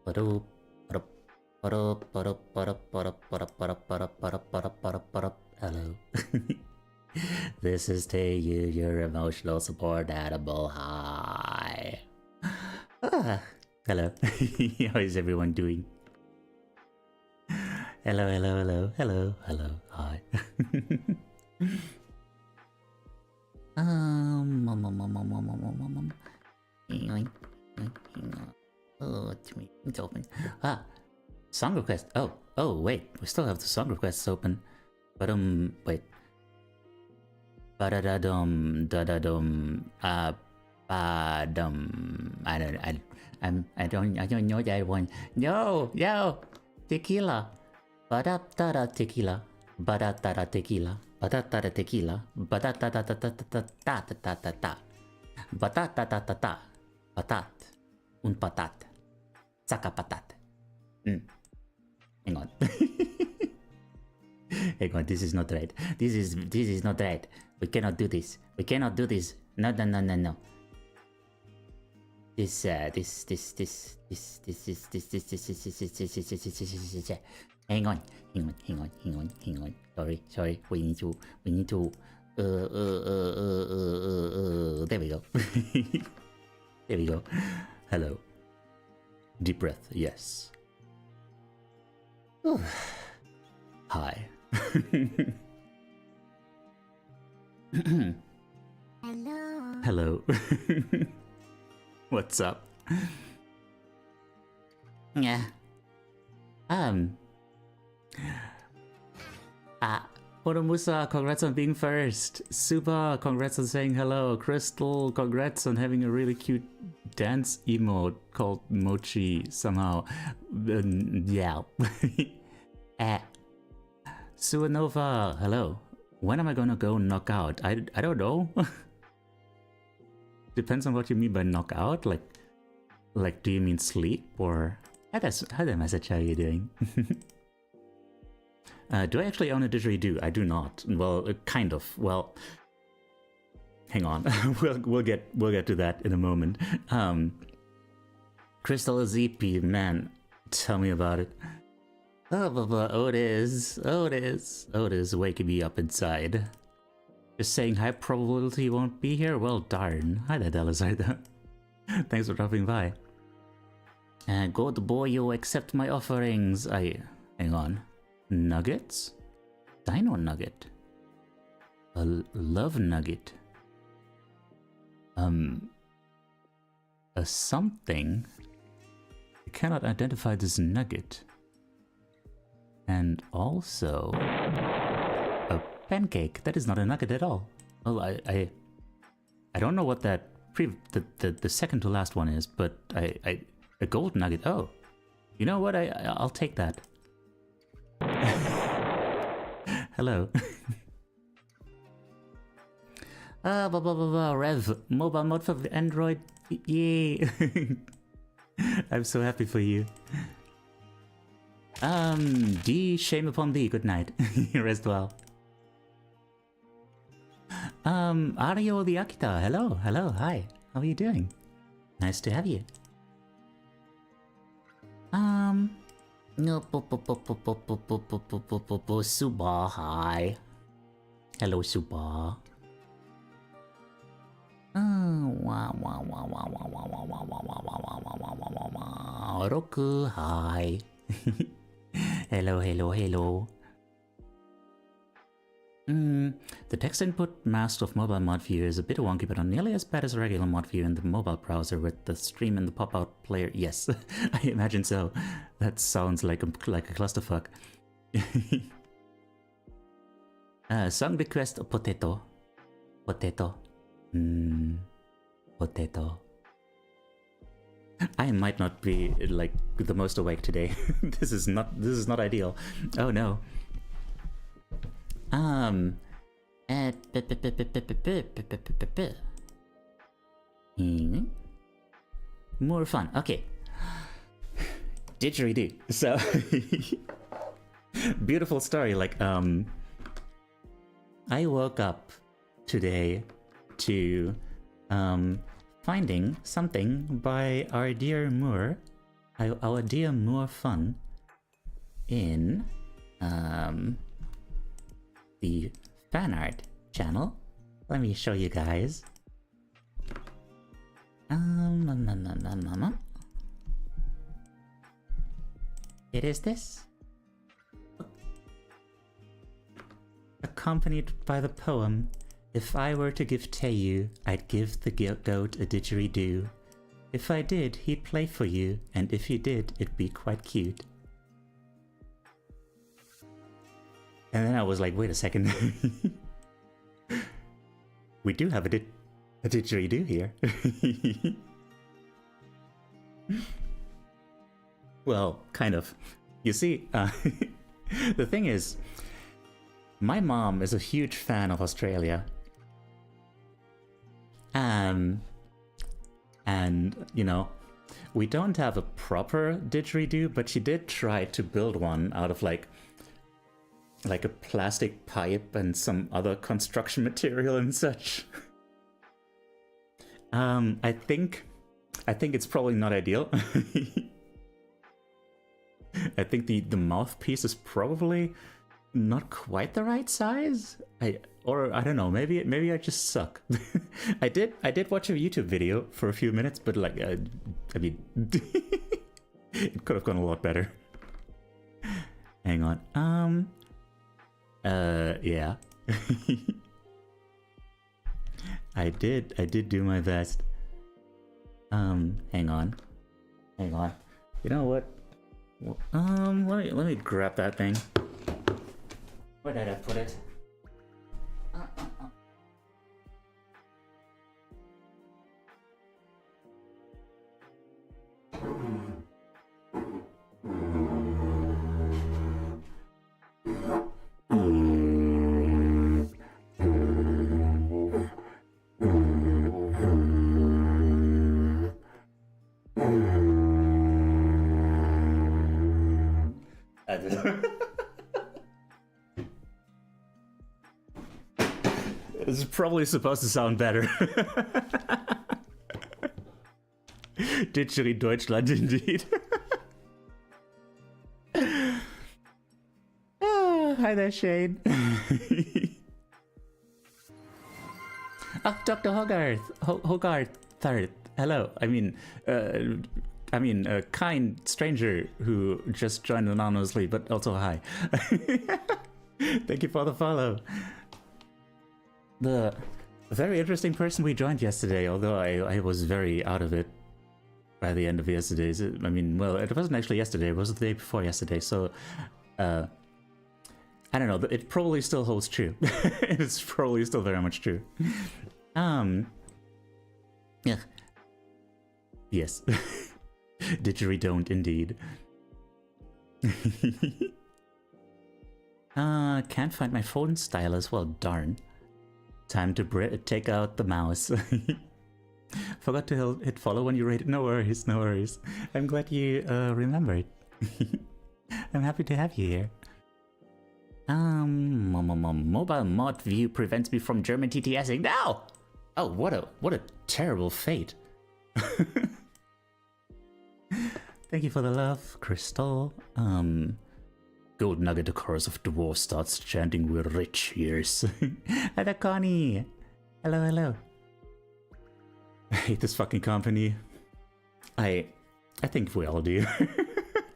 Hello. This is Tayu, your emotional support animal. Hi. Hello. How is everyone doing? Hello, hello, hello, hello, hello. Hi. Oh, it's open. Song request. Oh, wait. We still have the song requests open. But wait. Ba-da-da-dum, da-da-dum, I don't know that one. No, tequila. Ba-da-da-da tequila. Ba-da-da-da tequila. Ba-da-da-da tequila. Ba-da-da-da-da-da-da-da-da-da-da. Ba-da-da-da-da-da. Patat. Un patat. Saka patat. Hang on. Hang on, this is not right. This is not right. We cannot do this. We cannot do this. No. This. Hang on. Sorry. We need to. There we go. There we go. Hello. Deep breath. Yes. Hi. Hello. What's up? Yeah. Poromusa, congrats on being first. Suba, congrats on saying hello. Crystal, congrats on having a really cute dance emote called Mochi somehow. Yeah. Suanova, hello. When am I gonna go knock out? I don't know. Depends on what you mean by knock out. Like do you mean sleep or how the message are you doing? Do I actually own a didgeridoo? I do not. Well, kind of. Well, hang on. we'll get to that in a moment. Crystal Azipi, man, tell me about it. Oh, it is waking me up inside. Just saying high probability won't be here? Well, darn. Hi there, Delazar. Thanks for dropping by. Good boy, you accept my offerings. Hang on. Nuggets? Dino nugget. A love nugget. A something? I cannot identify this nugget. And also a pancake. That is not a nugget at all. Well, I don't know what that the second to last one is, but a gold nugget. Oh, you know what? I'll take that. Hello. Rev mobile mode for Android. Yay! I'm so happy for you. Shame upon thee, good night. Rest well. Ario the Akita, hello, hi. How are you doing? Nice to have you. Suba, hi. Hello, Suba. Roku, hi. Hello. The text input mask of mobile mod view is a bit wonky, but not nearly as bad as regular mod view in the mobile browser with the stream and the pop-out player. Yes, I imagine so. That sounds like a clusterfuck. Song request potato. Potato. I might not be like the most awake today. This is not ideal. Oh no. More fun. Okay. Didgeridoo. So beautiful story. Like I woke up today to finding something by our dear Moore our dear more fun in the fan art channel. Let me show you guys. It is this. Accompanied by the poem, "If I were to give Teiyu, I'd give the goat a didgeridoo. If I did, he'd play for you, and if he did, it'd be quite cute." And then I was like, wait a second. We do have a didgeridoo here. Well, kind of. You see, the thing is, my mom is a huge fan of Australia. And, you know, we don't have a proper didgeridoo, but she did try to build one out of like a plastic pipe and some other construction material and such. I think it's probably not ideal. I think the mouthpiece is probably not quite the right size. I don't know, maybe I just suck. I did watch a YouTube video for a few minutes, but like I mean it could have gone a lot better. Hang on. Yeah. I did do my best. Hang on. You know what? Let me grab that thing. Where did I put it? This is probably supposed to sound better. Ditchery Deutschland indeed. Hi there, Shane. Dr. Hogarth. Hello. I mean, a kind stranger who just joined anonymously, but also hi. Thank you for the follow. The very interesting person we joined yesterday, although I was very out of it by the end of yesterday's. I mean, well, it wasn't actually yesterday, it was the day before yesterday, so I don't know, it probably still holds true. It's probably still very much true. Yeah. Yes. Didgeridoo indeed. Can't find my phone stylus, well darn. Time to take out the mouse. Forgot to hit follow when you rated. No worries, no worries. I'm glad you remembered. I'm happy to have you here. Mobile mod view prevents me from German TTSing. No! Oh, what a terrible fate. Thank you for the love, Crystal. Gold Nugget, the chorus of dwarf starts chanting "We're rich years." Hi there, Connie. Hello. I hate this fucking company. I think we all do.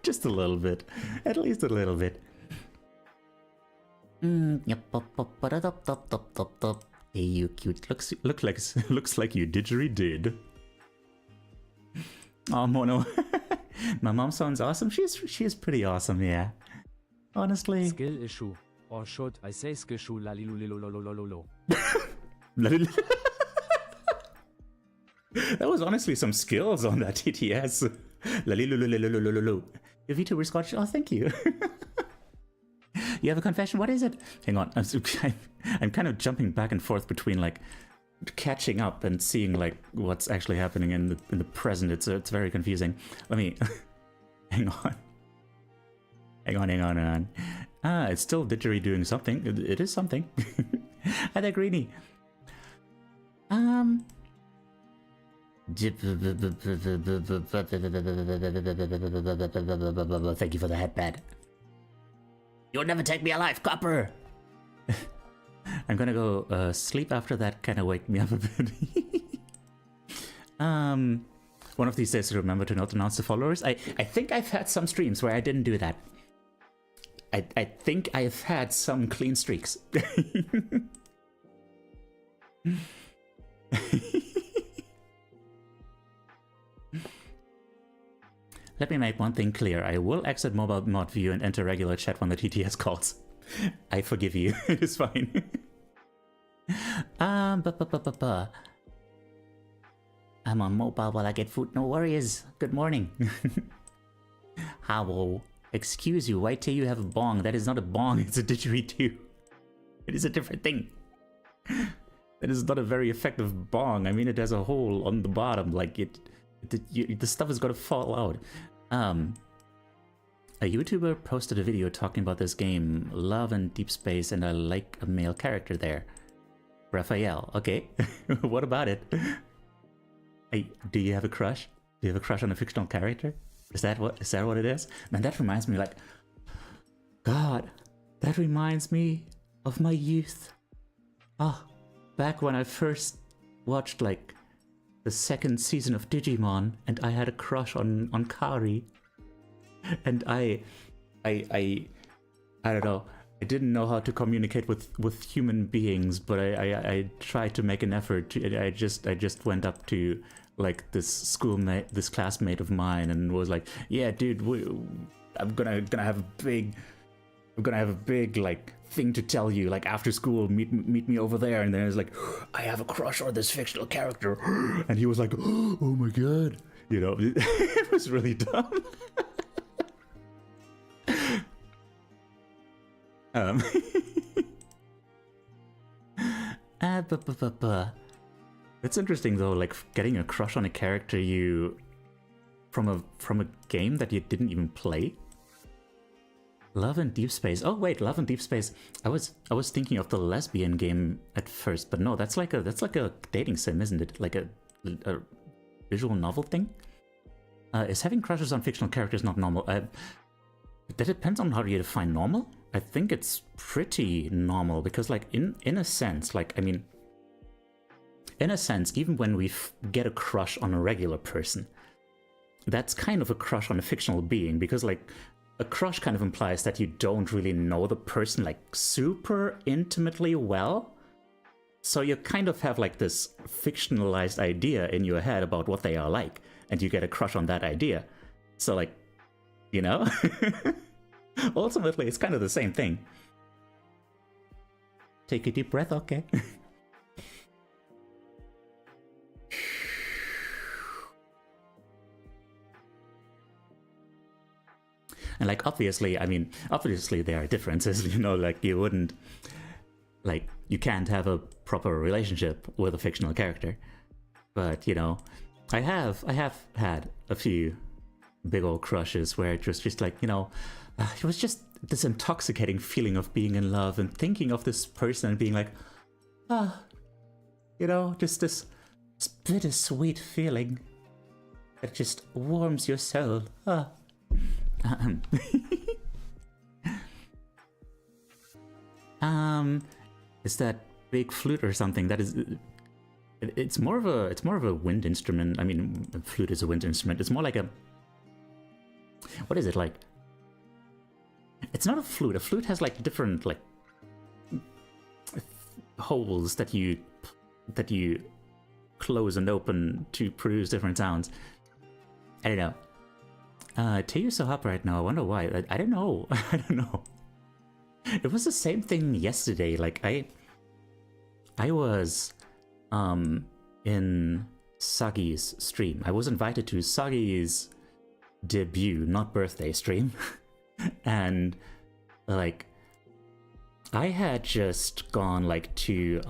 Just a little bit. At least a little bit. Hey, you cute. Looks like you didgeridoo. Oh, Mono. My mom sounds awesome. She is pretty awesome, yeah. Honestly. Skill issue. Or should I say skill issue? Lalilulilololololo. That was honestly some skills on that TTS. Lalilulilololololo. Your VTuber Scotch. Oh, thank you. You have a confession? What is it? Hang on. I'm kind of jumping back and forth between like catching up and seeing like what's actually happening in the present. It's very confusing. Let me hang on. It's still didgeridooing something. It is something. Hi there, Greenie. Thank you for the headband. You'll never take me alive, copper! I'm gonna go sleep after that, kinda wake me up a bit. One of these days remember to not announce the followers. I think I've had some streams where I didn't do that. I think I've had some clean streaks. Let me make one thing clear. I will exit mobile mod view and enter regular chat when the TTS calls. I forgive you. It is fine. I'm on mobile while I get food. No worries. Good morning. How? Excuse you. Wait till you have a bong. That is not a bong. It's a didgeridoo. It is a different thing. That is not a very effective bong. I mean, it has a hole on the bottom. Like the stuff is gonna fall out. A YouTuber posted a video talking about this game, Love and Deep Space, and I like a male character there. Raphael. Okay. What about it? Hey, do you have a crush? Do you have a crush on a fictional character? Is that what it is? Man, that reminds me, like, God, that reminds me of my youth. Ah, back when I first watched, like, the second season of Digimon, and I had a crush on Kari. And I don't know. I didn't know how to communicate with human beings, but I tried to make an effort. I just went up to like this classmate of mine, and was like, "Yeah, dude, I'm gonna have a big like thing to tell you. Like after school, meet me over there." And then I was like, "I have a crush on this fictional character," and he was like, "Oh my god," you know. It was really dumb. It's interesting though, like getting a crush on a character you from a game that you didn't even play. Love and Deep Space. Oh wait, Love and Deep Space. I was thinking of the lesbian game at first, but no, that's like a dating sim, isn't it? Like a visual novel thing. Is having crushes on fictional characters not normal? That depends on how you define normal. I think it's pretty normal because, like, in a sense, like, I mean, in a sense, even when we get a crush on a regular person, that's kind of a crush on a fictional being, because, like, a crush kind of implies that you don't really know the person, like, super intimately well. So you kind of have, like, this fictionalized idea in your head about what they are like, and you get a crush on that idea. So, like, you know? Ultimately, it's kind of the same thing. Take a deep breath, okay? And like, obviously, I mean, obviously there are differences, you know, like you wouldn't, like, you can't have a proper relationship with a fictional character. But, you know, I have had a few big old crushes where it was just like, you know, it was just this intoxicating feeling of being in love and thinking of this person and being like, you know, just this bittersweet feeling that just warms your soul. Is that big flute or something? That is, it's more of a wind instrument. I mean, a flute is a wind instrument. It's more like a, what is it like? It's not a flute. A flute has like different like holes that you close and open to produce different sounds. I don't know. Tayu's so up right now. I wonder why. I don't know. I don't know. It was the same thing yesterday. Like I was in Sagi's stream. I was invited to Sagi's debut, not birthday stream. And like I had just gone like to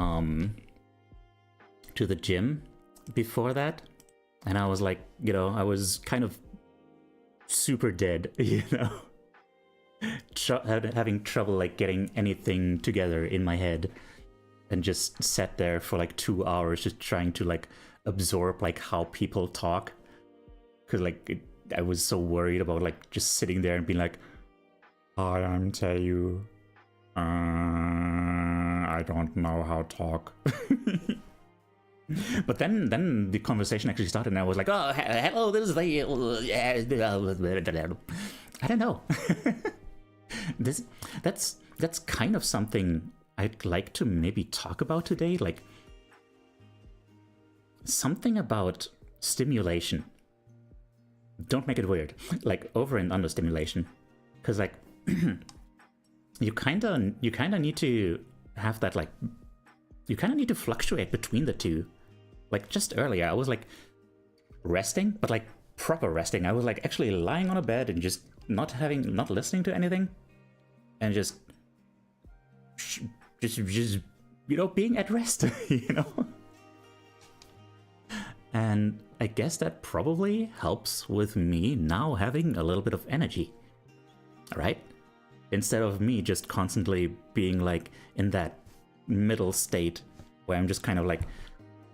the gym before that, and I was like, you know, I was kind of super dead, you know, having trouble like getting anything together in my head, and just sat there for like 2 hours just trying to like absorb like how people talk, because like I was so worried about like just sitting there and being like, "Hi, I'm Taeyu. I don't know how to talk." But then the conversation actually started, and I was like, "Oh, hello, this is the I don't know." That's kind of something I'd like to maybe talk about today, like something about stimulation. Don't make it weird, like over and under stimulation, because like you kind of need to have that, like you kind of need to fluctuate between the two. Like just earlier I was like resting, but like proper resting. I was like actually lying on a bed and just not listening to anything, and just you know, being at rest. You know. And I guess that probably helps with me now having a little bit of energy, right? Instead of me just constantly being like in that middle state where I'm just kind of like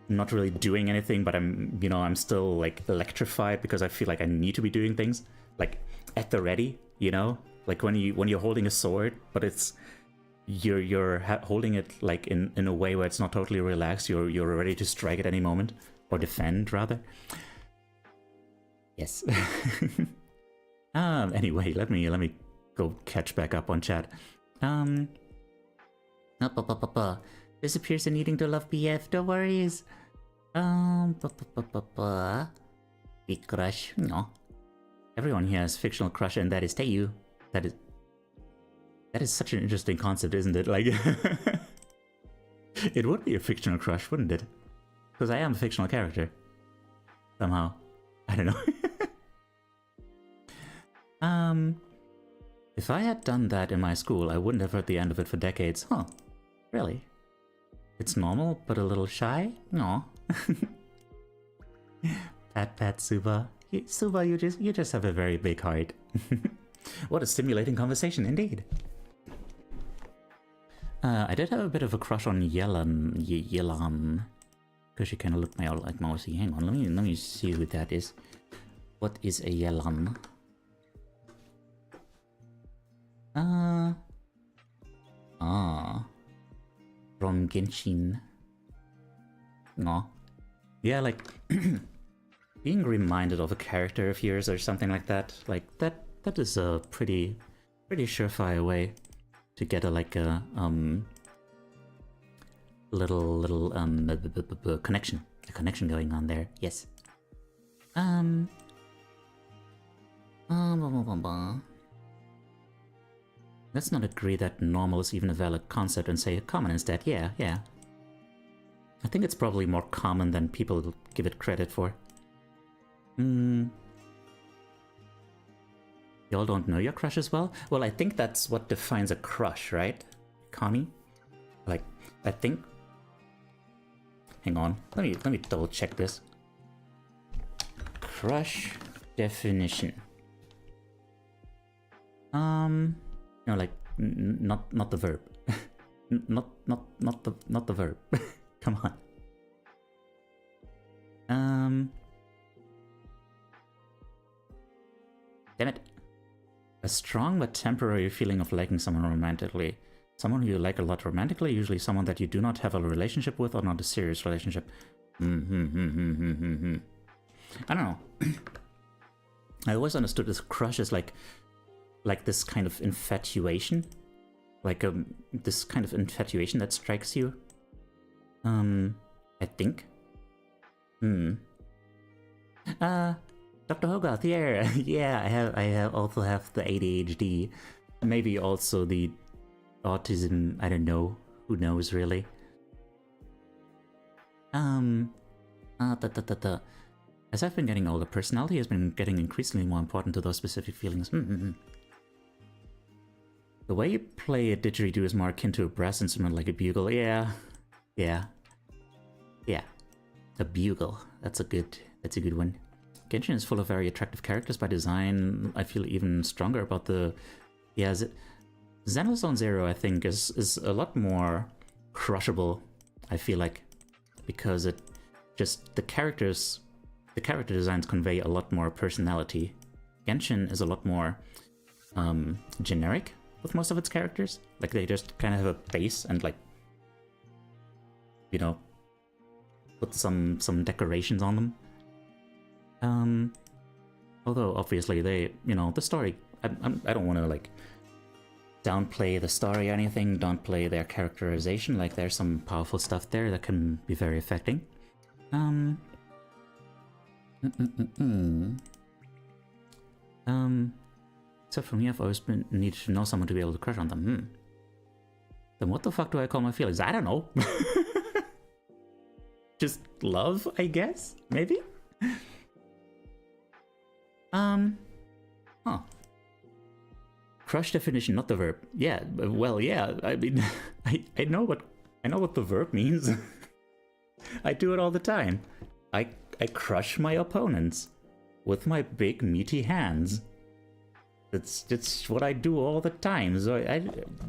not really doing anything, but I'm still like electrified because I feel like I need to be doing things, like at the ready, you know, like when you're holding a sword, but it's you're holding it like in a way where it's not totally relaxed. You're ready to strike at any moment, or defend rather. Yes. Anyway, let me go catch back up on chat. This appears in needing to love BF. No worries. Big crush. No. Everyone here has fictional crush, and that is Taeyu. That is such an interesting concept, isn't it? Like, it would be a fictional crush, wouldn't it? Because I am a fictional character. Somehow. I don't know. If I had done that in my school, I wouldn't have heard the end of it for decades. Huh. Really? It's normal, but a little shy? No. Pat, Suba. Suba, you just have a very big heart. What a stimulating conversation, indeed. I did have a bit of a crush on Yelan. Because she kind of looked like Mousy. Hang on, let me see who that is. What is a Yelan? From Genshin. No. Yeah, like being reminded of a character of yours or something like that. Like that is a pretty surefire way to get a little connection. A connection going on there. Yes. Let's not agree that normal is even a valid concept and say common instead. Yeah. I think it's probably more common than people give it credit for. Y'all don't know your crush as well? Well, I think that's what defines a crush, right? Kami? Like, I think... Hang on, let me double check this. Crush definition. No, like not the verb. not the verb. Come on. Damn it. A strong but temporary feeling of liking someone romantically. Someone who you like a lot romantically, usually someone that you do not have a relationship with or not a serious relationship. I don't know. I always understood this crush as like this kind of infatuation. Like this kind of infatuation that strikes you. I think. Dr. Hogarth, yeah. Yeah, I also have the ADHD. Maybe also the autism, I don't know. Who knows, really? As I've been getting older, personality has been getting increasingly more important to those specific feelings. The way you play a didgeridoo is more akin to a brass instrument like a bugle. Yeah. A bugle. That's a good one. Genshin is full of very attractive characters by design. I feel even stronger about the... Yeah, Xenozone Zero, I think, is a lot more crushable, I feel like. Because it just the character designs convey a lot more personality. Genshin is a lot more generic with most of its characters. Like, they just kind of have a base and, like, you know, put some decorations on them. Although obviously they, you know, the story, I don't want to like downplay the story or anything, downplay their characterization. Like, there's some powerful stuff there that can be very affecting. So for me, I've always been needed to know someone to be able to crush on them. Then what the fuck do I call my feelings? I don't know. Just love, I guess? Maybe? Huh. Crush definition, not the verb. Yeah, well, yeah, I mean, I know what the verb means. I do it all the time. I crush my opponents with my big meaty hands. It's what I do all the time. So I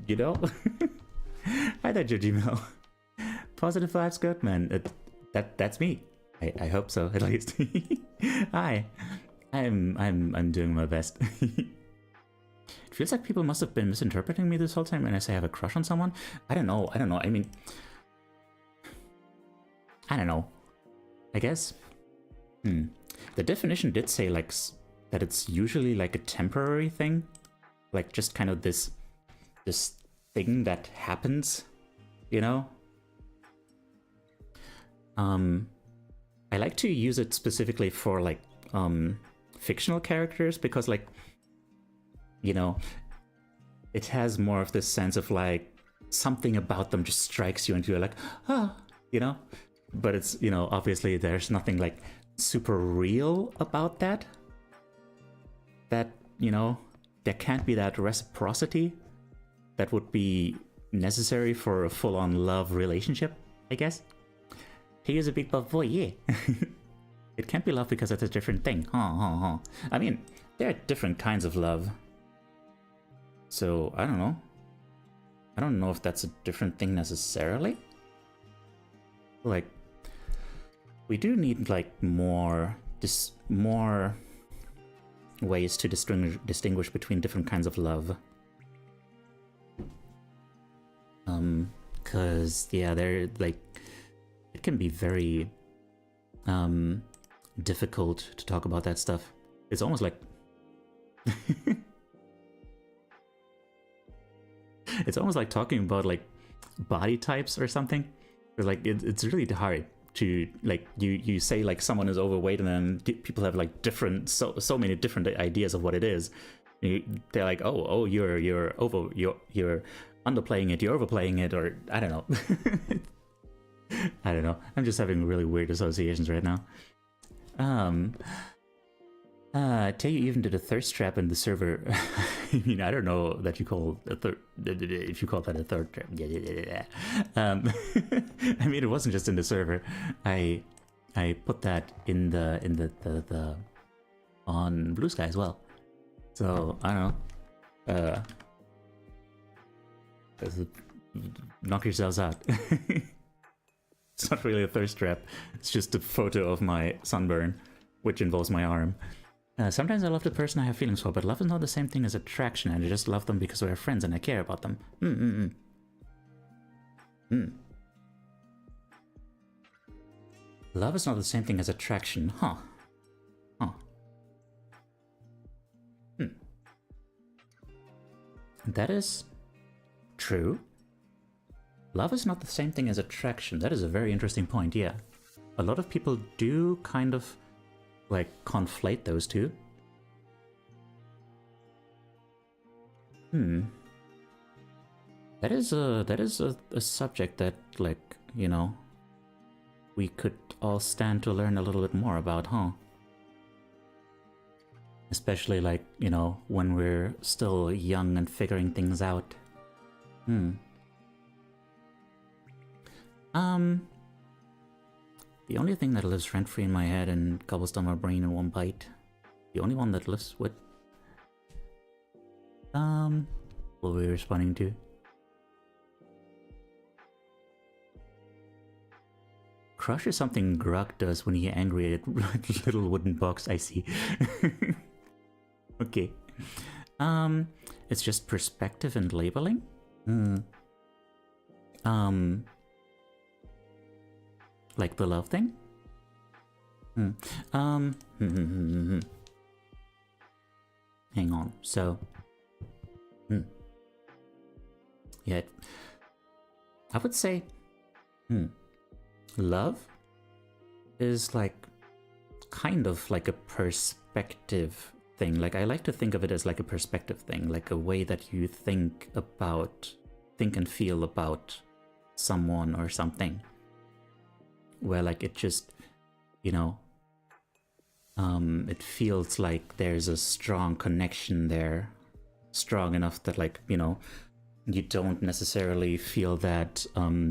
you know. Hi there, Jujimel. Positive vibes, good man. That's me. I hope so, at least. Hi. I'm doing my best. It feels like people must have been misinterpreting me this whole time when I say I have a crush on someone. I don't know. I mean, I don't know. I guess. The definition did say like that it's usually like a temporary thing, like just kind of this thing that happens, you know. I like to use it specifically for like fictional characters because, like, you know, it has more of this sense of like something about them just strikes you and you're like, ah, you know. But it's, you know, obviously there's nothing like super real about that. That, you know, there can't be that reciprocity that would be necessary for a full-on love relationship, I guess. He is a big buff boy, yeah. It can't be love because it's a different thing. I mean, there are different kinds of love. So, I don't know. I don't know if that's a different thing necessarily. Like, we do need like more ways to distinguish between different kinds of love. Cause yeah, they're like, it can be very difficult to talk about that stuff. It's almost like it's almost like talking about like body types or something. Like it's really hard to like you say like someone is overweight and then people have like different so many different ideas of what it is. They're like, oh you're underplaying it, you're overplaying it, or I don't know. I don't know. I'm just having really weird associations right now. Tell you even did a thirst trap in the server. I mean, I don't know that you call a third. If you call that a third trap, I mean, it wasn't just in the server. I put that in the on Blue Sky as well. So I don't know. Knock yourselves out. It's not really a thirst trap. It's just a photo of my sunburn, which involves my arm. Sometimes I love the person I have feelings for, but love is not the same thing as attraction, and I just love them because we're friends and I care about them. Love is not the same thing as attraction, huh? That is true. Love is not the same thing as attraction. That is a very interesting point, yeah. A lot of people do kind of like conflate those two. That is a subject that, like, you know, we could all stand to learn a little bit more about, huh? Especially like, you know, when we're still young and figuring things out. The only thing that lives rent-free in my head and gobbles down my brain in one bite. The only one that lives with... What were we responding to? Crush is something Grug does when he angry at little wooden box. I see. Okay. It's just perspective and labeling? Like the love thing? Hang on. So, yeah, I would say, love is like kind of like a perspective thing. Like I like to think of it as like a perspective thing, like a way that you think and feel about someone or something. Where like it just, you know, it feels like there's a strong connection there, strong enough that like, you know, you don't necessarily feel that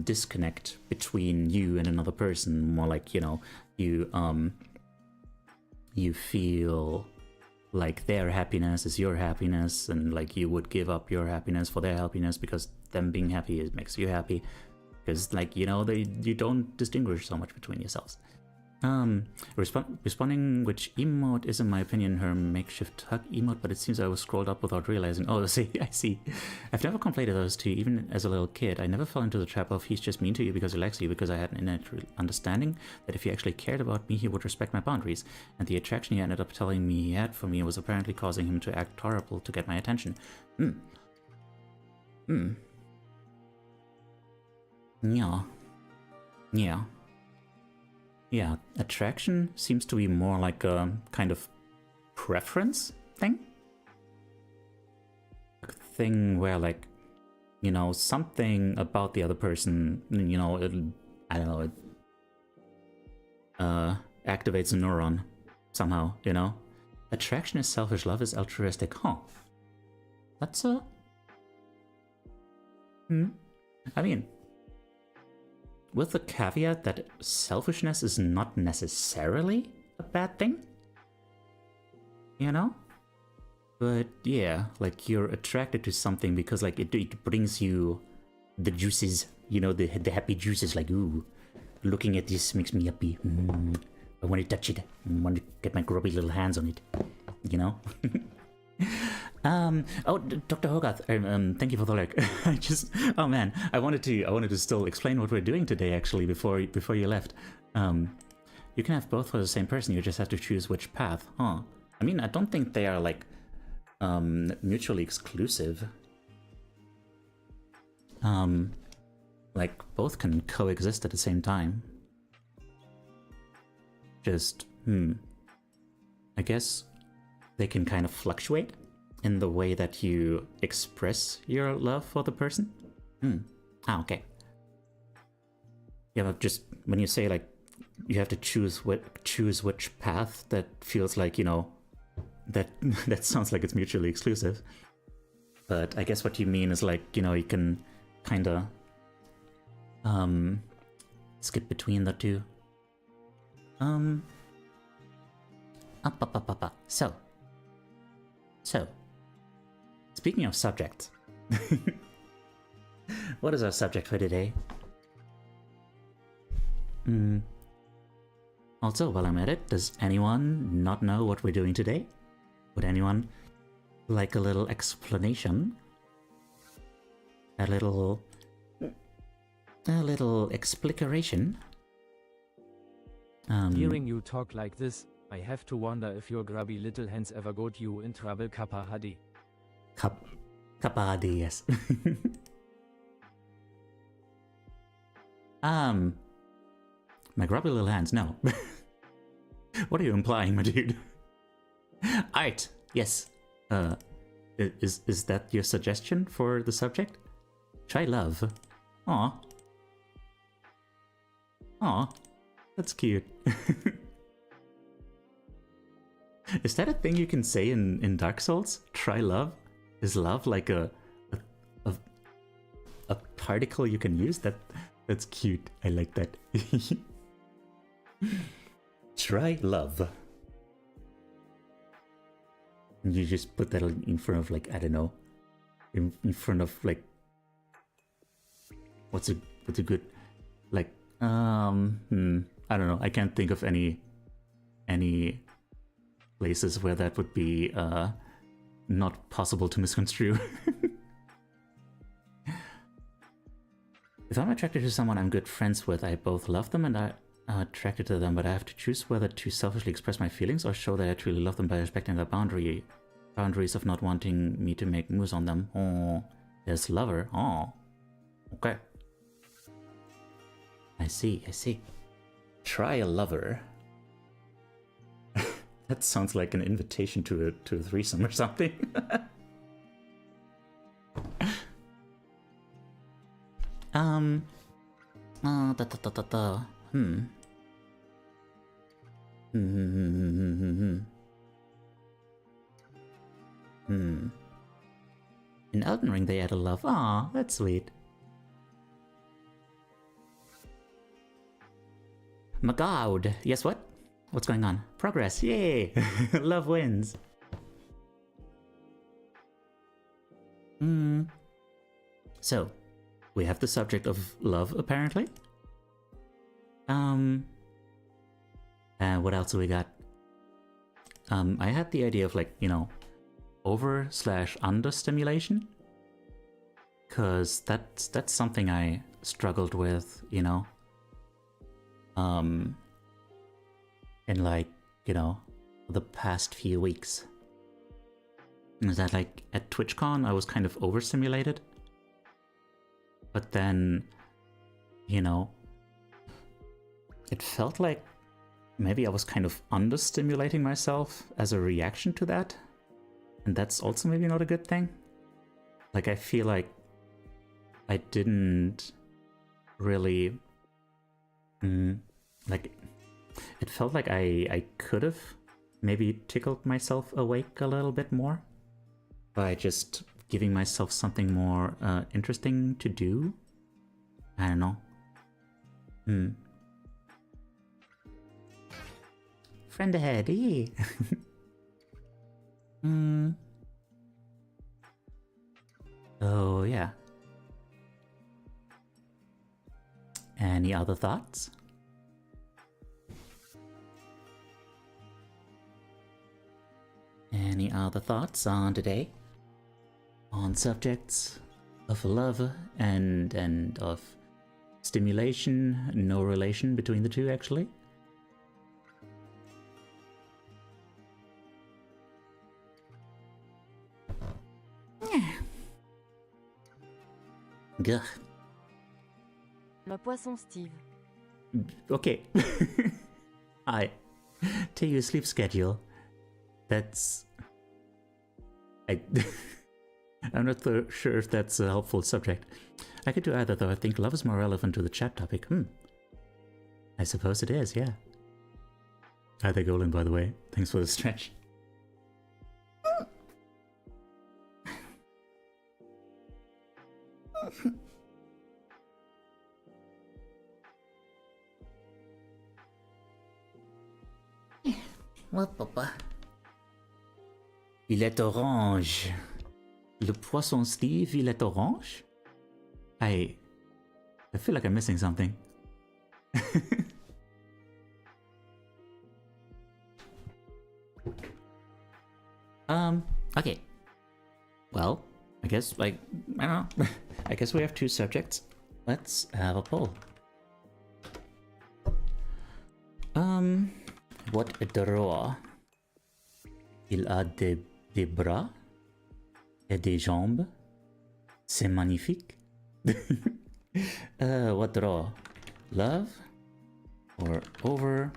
disconnect between you and another person. More like, you know, you feel like their happiness is your happiness, and like you would give up your happiness for their happiness because them being happy it makes you happy. Because, like, you know, you don't distinguish so much between yourselves. Responding which emote is, in my opinion, her makeshift hug emote, but it seems I was scrolled up without realizing. Oh, see, I see. I've never conflated those two, even as a little kid. I never fell into the trap of he's just mean to you because he likes you, because I had an innate understanding that if he actually cared about me, he would respect my boundaries. And the attraction he ended up telling me he had for me was apparently causing him to act horrible to get my attention. Yeah, attraction seems to be more like a kind of preference thing. A thing where, like, you know, something about the other person, you know, I don't know, it activates a neuron somehow, you know? Attraction is selfish, love is altruistic. Huh. That's a... I mean, with the caveat that selfishness is not necessarily a bad thing, you know? But yeah, like you're attracted to something because like it brings you the juices, you know, the happy juices, like, ooh, looking at this makes me happy. I want to touch it. I want to get my grubby little hands on it, you know? Oh, Dr. Hogarth, thank you for the lurk. Oh man, I wanted to still explain what we're doing today, actually, before you left. You can have both for the same person, you just have to choose which path, huh? I mean, I don't think they are, like, mutually exclusive. Like, both can coexist at the same time. Just, I guess they can kind of fluctuate in the way that you express your love for the person. Okay. Yeah, but just when you say like you have to choose which path, that feels like, you know, that sounds like it's mutually exclusive. But I guess what you mean is like, you know, you can kind of skip between the two. So, speaking of subjects, what is our subject for today? Also, while I'm at it, does anyone not know what we're doing today? Would anyone like a little explanation? A little explication? Hearing you talk like this, I have to wonder if your grubby little hands ever got you in trouble, Kappa Hadi. Kappa Hadi, yes. My grubby little hands, no. What are you implying, my dude? Art, yes. Is that your suggestion for the subject? Try love. Aw, that's cute. Is that a thing you can say in Dark Souls? Try love? Is love like a particle you can use? That's cute. I like that. Try love. You just put that in front of, like, I don't know, in front of, like, what's a good, like, I don't know. I can't think of any places where that would be not possible to misconstrue. If I'm attracted to someone I'm good friends with, I both love them and I'm attracted to them, but I have to choose whether to selfishly express my feelings or show that I truly love them by respecting their boundaries of not wanting me to make moves on them. Oh, there's lover. Oh, okay. I see. Try a lover. That sounds like an invitation to a threesome or something. In Elden Ring they add a love. Aw, that's sweet. My god. Yes, what? What's going on? Progress. Yay! Love wins. So, we have the subject of love, apparently. What else do we got? I had the idea of, like, you know, over/under-stimulation. Because that's something I struggled with, you know. In, like, you know, the past few weeks. Is that, like, at TwitchCon I was kind of overstimulated? But then, you know, it felt like maybe I was kind of understimulating myself as a reaction to that. And that's also maybe not a good thing. Like, I feel like I didn't really... like, it felt like I could have maybe tickled myself awake a little bit more by just giving myself something more interesting to do. I don't know. Friend ahead, Oh, yeah. Any other thoughts? Any other thoughts on today? On subjects of love and of stimulation? No relation between the two, actually? Gah. Le poisson Steve. Okay. Hi. To your sleep schedule. That's... I'm not sure if that's a helpful subject. I could do either, though. I think love is more relevant to the chat topic. I suppose it is, yeah. Hi there, Golden, by the way. Thanks for the stretch. Well, papa. Il est orange. Le poisson Steve, il est orange? I feel like I'm missing something. Okay. Well, I guess, like, I don't know. I guess we have two subjects. Let's have a poll. What droit? Il a des bras et des jambes. C'est magnifique. What draw? Love or over/under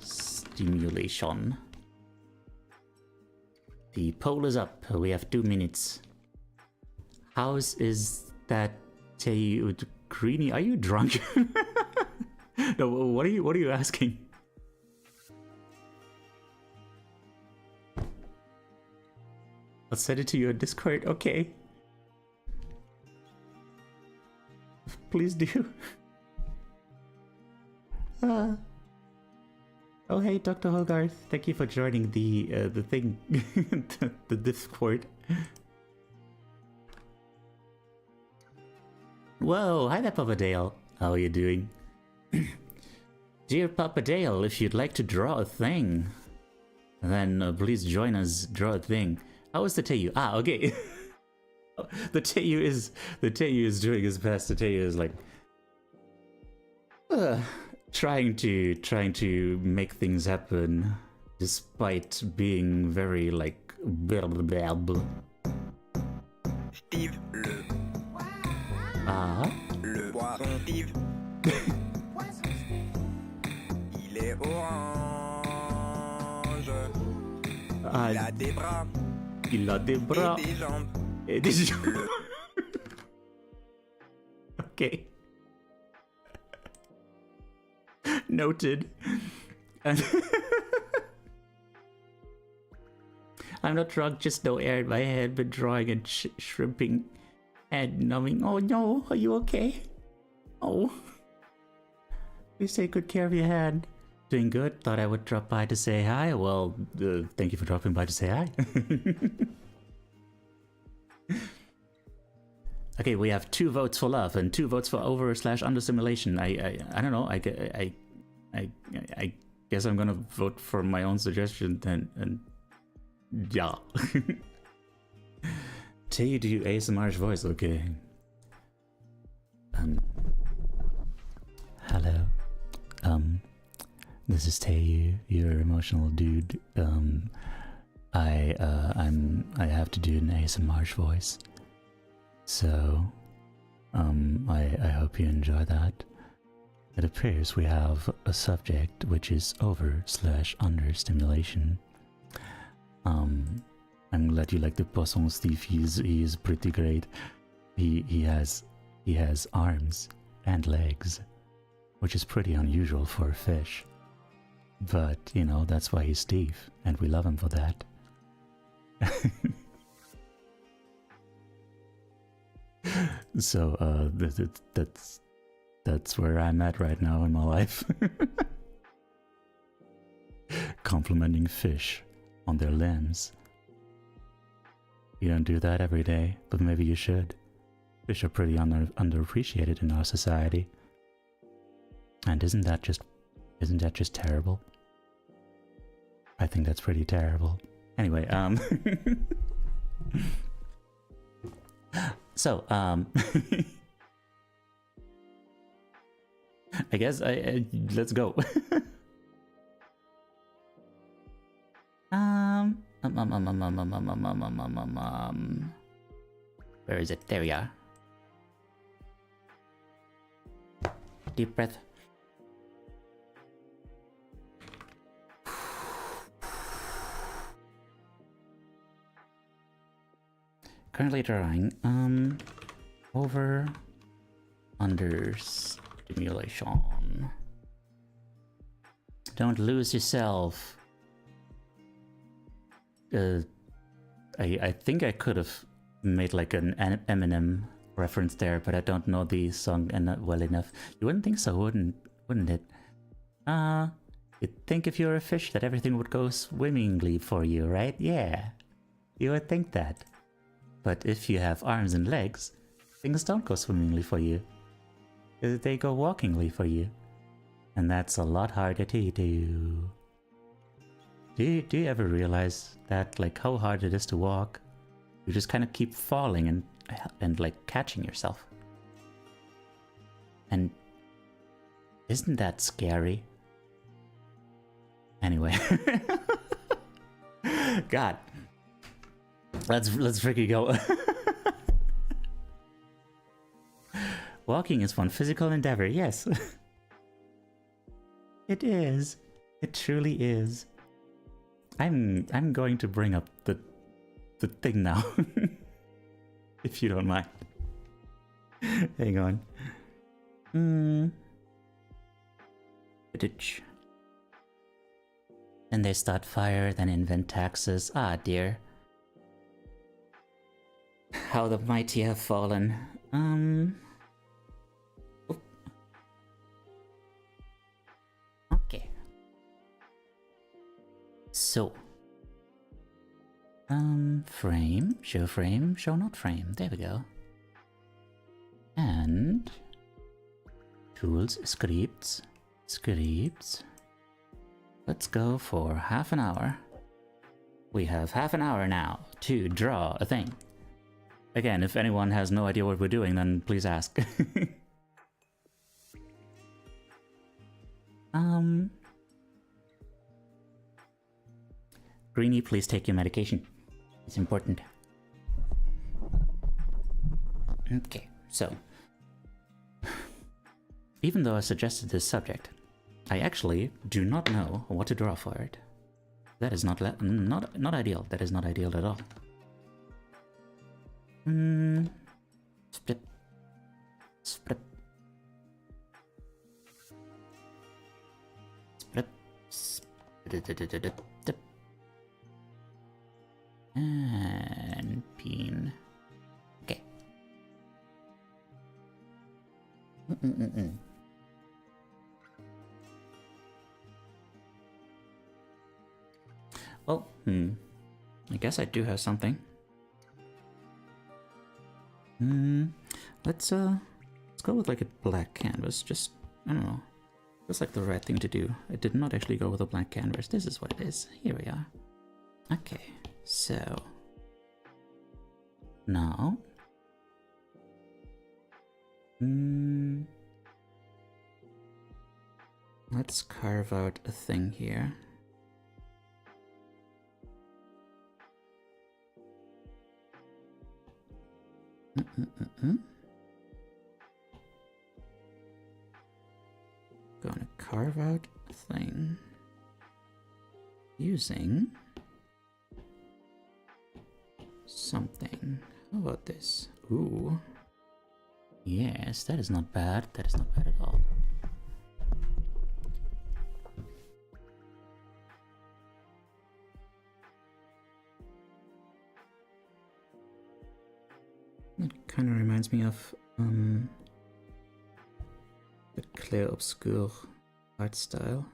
stimulation? The poll is up. We have 2 minutes. House is that Greenie? Are you drunk? No, what are you asking? I'll send it to your Discord. Okay. Please do. Oh, hey, Dr. Hogarth. Thank you for joining the thing, the Discord. Whoa, hi there, Papa Dale. How are you doing? Dear Papa Dale, if you'd like to draw a thing, then please join us draw a thing. How is the Teiyu? Ah, okay. the Teiyu is doing his best. The Teiyu is like trying to make things happen despite being very like blah, blah, blah, blah. Steve, le poisson Steve. Il est orange. Il a des bras. Il a des bras et des jambes. et des jambes. Okay. Noted. I'm not drunk, just no air in my head, but drawing and shrimping and numbing. Oh no, are you okay? Oh. Please take good care of your hand. Doing good, thought I would drop by to say hi. Well, thank you for dropping by to say hi. Okay, we have 2 votes for love and 2 votes for over/understimulation. I don't know. I guess I'm gonna vote for my own suggestion then. And yeah. Teiyu, do you ASMR's voice? Okay. Hello. This is Teiyu, your emotional dude. I have to do an ASMR's voice. So, I hope you enjoy that. It appears we have a subject which is over/understimulation. I'm glad you like the poisson, Steve. He is pretty great. He has arms and legs, which is pretty unusual for a fish. But you know, that's why he's Steve, and we love him for that. So that's where I'm at right now in my life. Complimenting fish on their limbs. You don't do that every day, but maybe you should. Fish are pretty underappreciated in our society. And isn't that just terrible? I think that's pretty terrible. Anyway, so, I guess let's go. Where is it? There we are. Deep breath. Currently drawing over understimulation. Don't lose yourself. I think I could have made like an Eminem reference there, but I don't know the song well enough. You wouldn't think so, wouldn't it? You'd think if you're a fish that everything would go swimmingly for you, right? Yeah, you would think that. But if you have arms and legs, things don't go swimmingly for you. They go walkingly for you. And that's a lot harder to do. Do you ever realize that, like, how hard it is to walk? You just kind of keep falling and like catching yourself. And isn't that scary? Anyway. God. Let's freaking go. Walking is one physical endeavor, yes. It is. It truly is. I'm going to bring up the thing now. If you don't mind. Hang on. Then they start fire, then invent taxes. Ah, dear. How the mighty have fallen. Okay. So. Frame, show not frame. There we go. And tools, scripts. Let's go for half an hour. We have half an hour now to draw a thing. Again, if anyone has no idea what we're doing, then please ask. Greenie, please take your medication. It's important. Okay, so even though I suggested this subject, I actually do not know what to draw for it. That is not ideal. That is not ideal at all. Split. And peen. Okay. Well, I guess I do have something. Let's go with like a black canvas. Just, I don't know. Feels like the right thing to do. I did not actually go with a blank canvas. This is what it is. Here we are. Okay, so now let's carve out a thing here. Gonna carve out a thing using something. How about this? Ooh. Yes, that is not bad. That is not bad at all. It kind of reminds me of the clair obscure art style.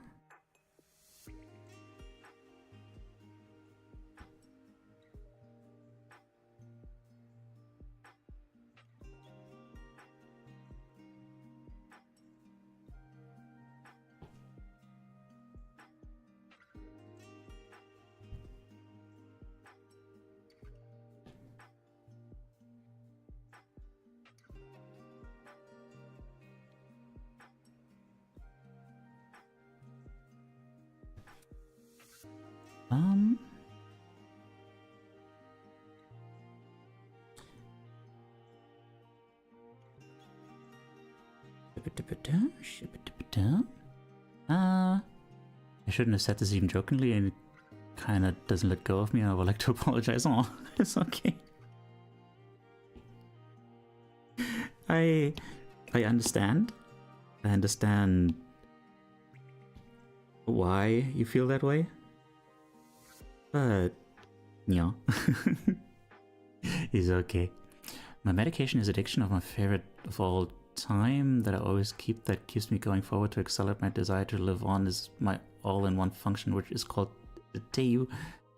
I shouldn't have said this even jokingly, and it kind of doesn't let go of me. I would like to apologize. Oh, it's okay. I understand. I understand why you feel that way. But, you know, it's okay. My medication is addiction of my favorite of all time that I always keep, that keeps me going forward to accelerate my desire to live on, is my all-in-one function, which is called Teiu,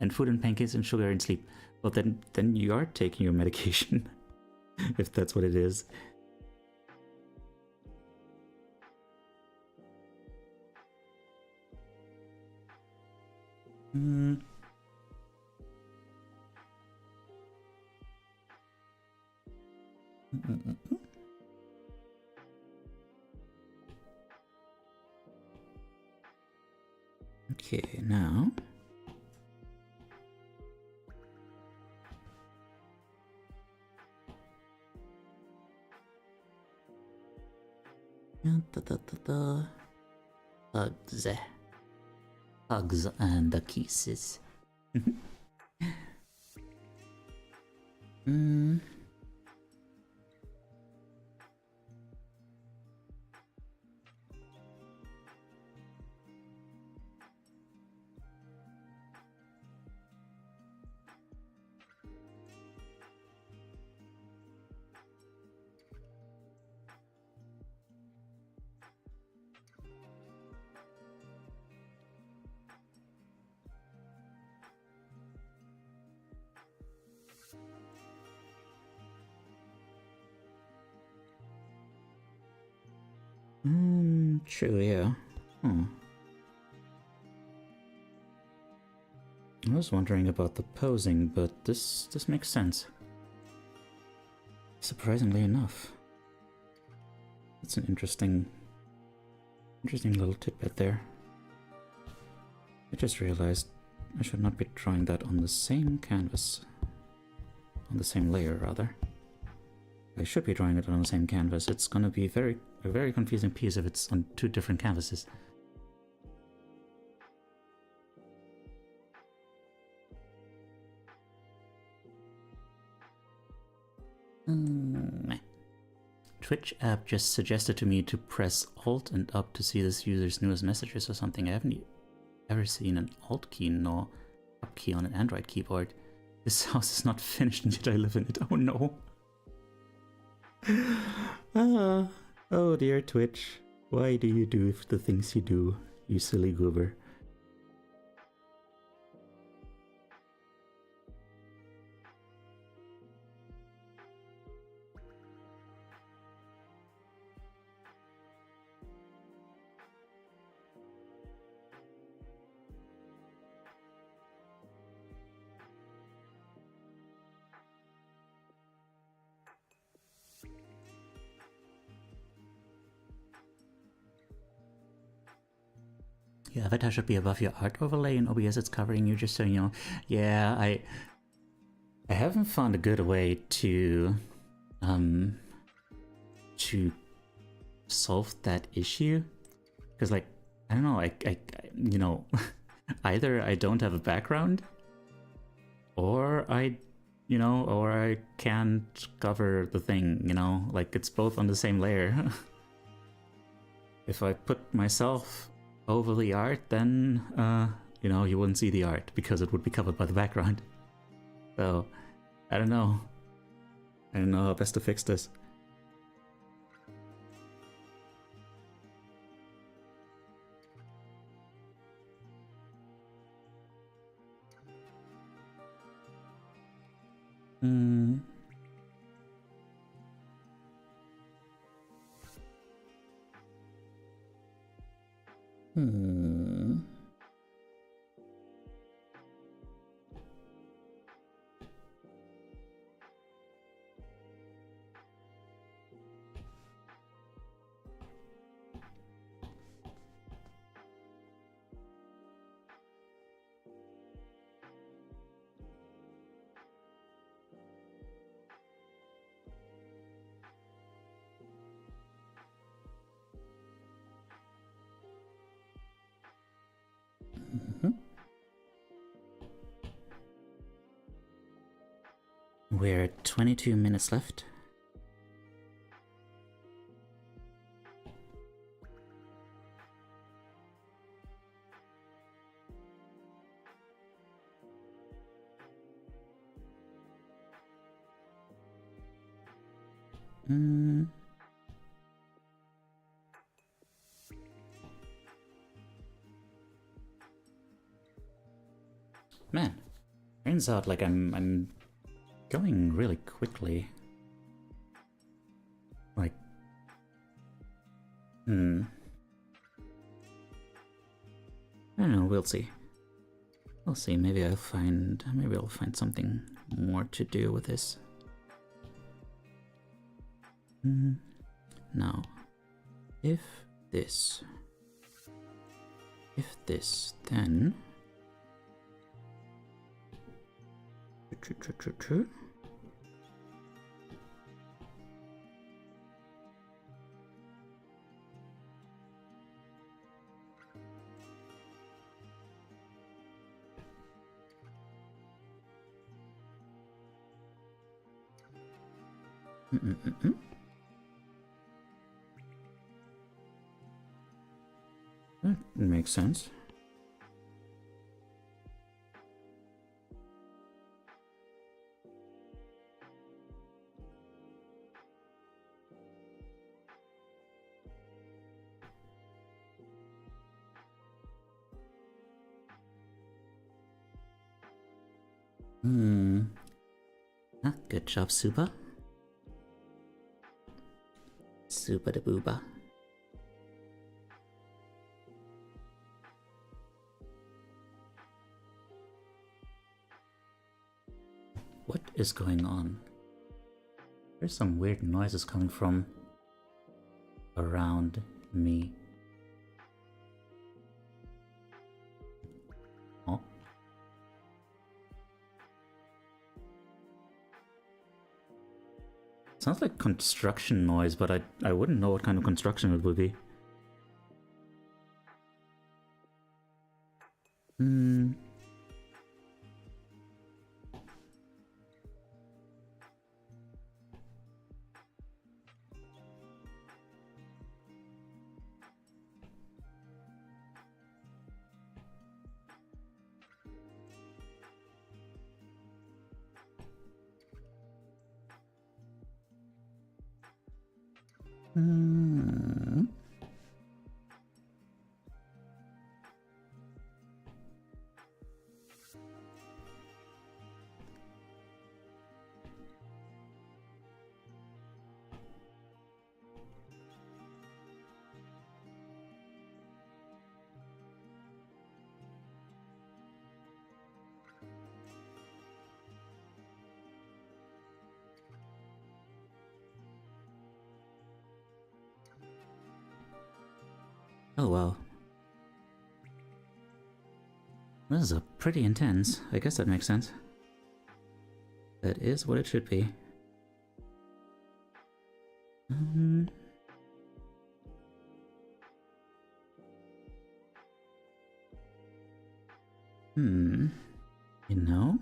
and food and pancakes and sugar and sleep. Well, then you are taking your medication, if that's what it is. Okay, now hugs and the kisses. True, yeah. I was wondering about the posing, but this makes sense. Surprisingly enough. That's an interesting little tidbit there. I just realized I should not be drawing that on the same canvas. On the same layer, rather. I should be drawing it on the same canvas. It's gonna be a very confusing piece if it's on two different canvases. Twitch app just suggested to me to press Alt and up to see this user's newest messages or something. I haven't ever seen an Alt key nor up key on an Android keyboard. This house is not finished and yet I live in it. Oh no. Oh dear Twitch. Why do you do the things you do, you silly goober? Your avatar should be above your art overlay in OBS. It's covering you, just so you know. Yeah, I haven't found a good way to solve that issue, because like I don't know, I you know, either I don't have a background, or I can't cover the thing, you know, like it's both on the same layer. If I put myself over the art, then you know, you wouldn't see the art because it would be covered by the background. So I don't know how best to fix this. We're at 22 minutes left. Man, turns out like I'm going really quickly. Like, I don't know, we'll see. We'll see, maybe I'll find something more to do with this. Now, if this, then... True. That makes sense. Good job, Suba. Suba da booba. What is going on? There's some weird noises coming from around me. Oh. Sounds like construction noise, but I wouldn't know what kind of construction it would be. Hmm. Hmm. Oh well. This is a pretty intense. I guess that makes sense. That is what it should be. You know?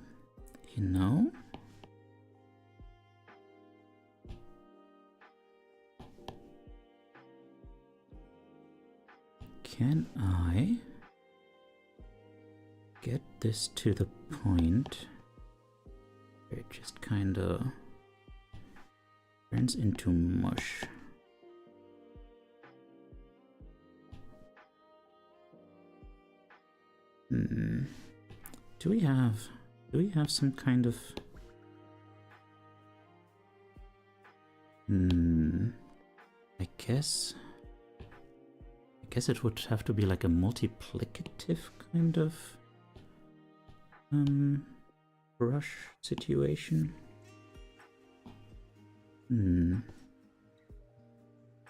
Can I get this to the point where it just kinda turns into mush? Do we have some kind of I guess it would have to be like a multiplicative kind of brush situation. You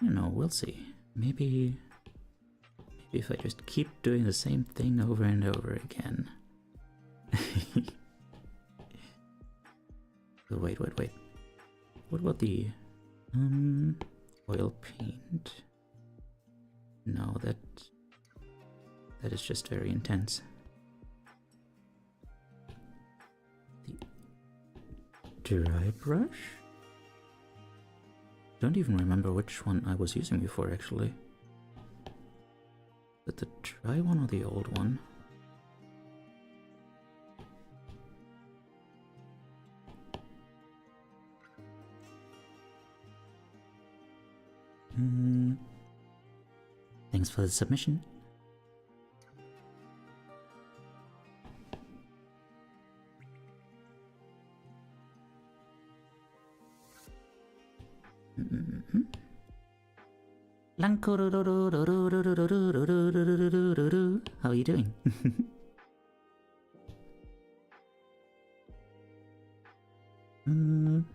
know, we'll see. Maybe if I just keep doing the same thing over and over again. Wait. What about the oil paint? No, that is just very intense. The dry brush? Don't even remember which one I was using before, actually. Is it the dry one or the old one? Thanks for the submission. How are you doing? I'm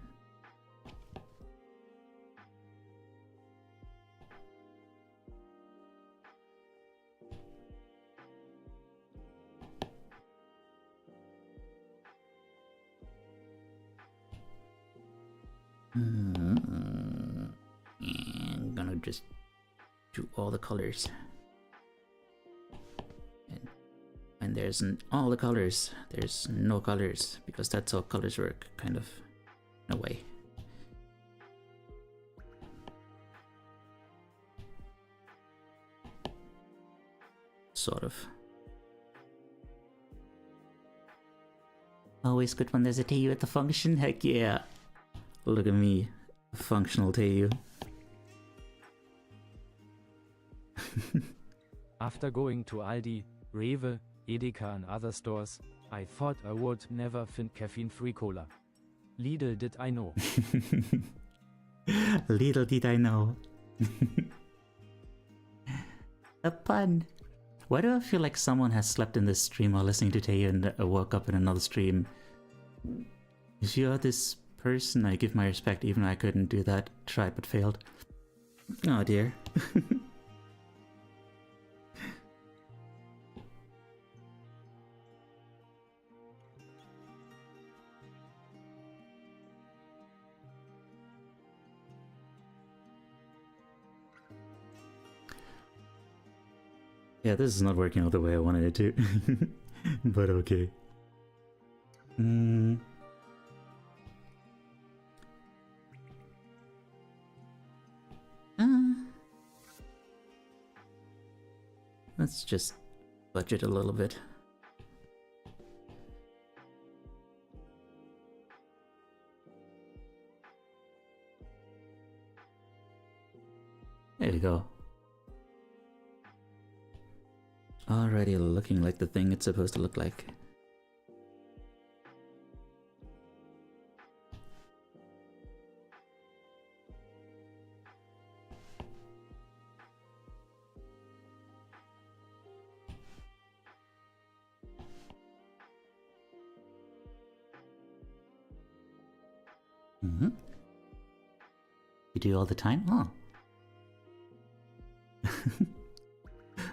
gonna just do all the colors. And when there's all the colors, there's no colors, because that's how colors work, kind of, in a way. Sort of. Always good when there's a Teiyu at the function, heck yeah! Look at me, functional Teiyu. After going to Aldi, Rewe, Edeka and other stores, I thought I would never find caffeine-free cola. Lidl did I know. Little did I know. A pun. Why do I feel like someone has slept in this stream while listening to Teiyu and woke up in another stream If you are this person, I give my respect, even I couldn't do that. Tried but failed. Oh dear. Yeah, this is not working out the way I wanted it to. But okay. Let's just budget a little bit. There you go. Already looking like the thing it's supposed to look like. You do all the time? Oh.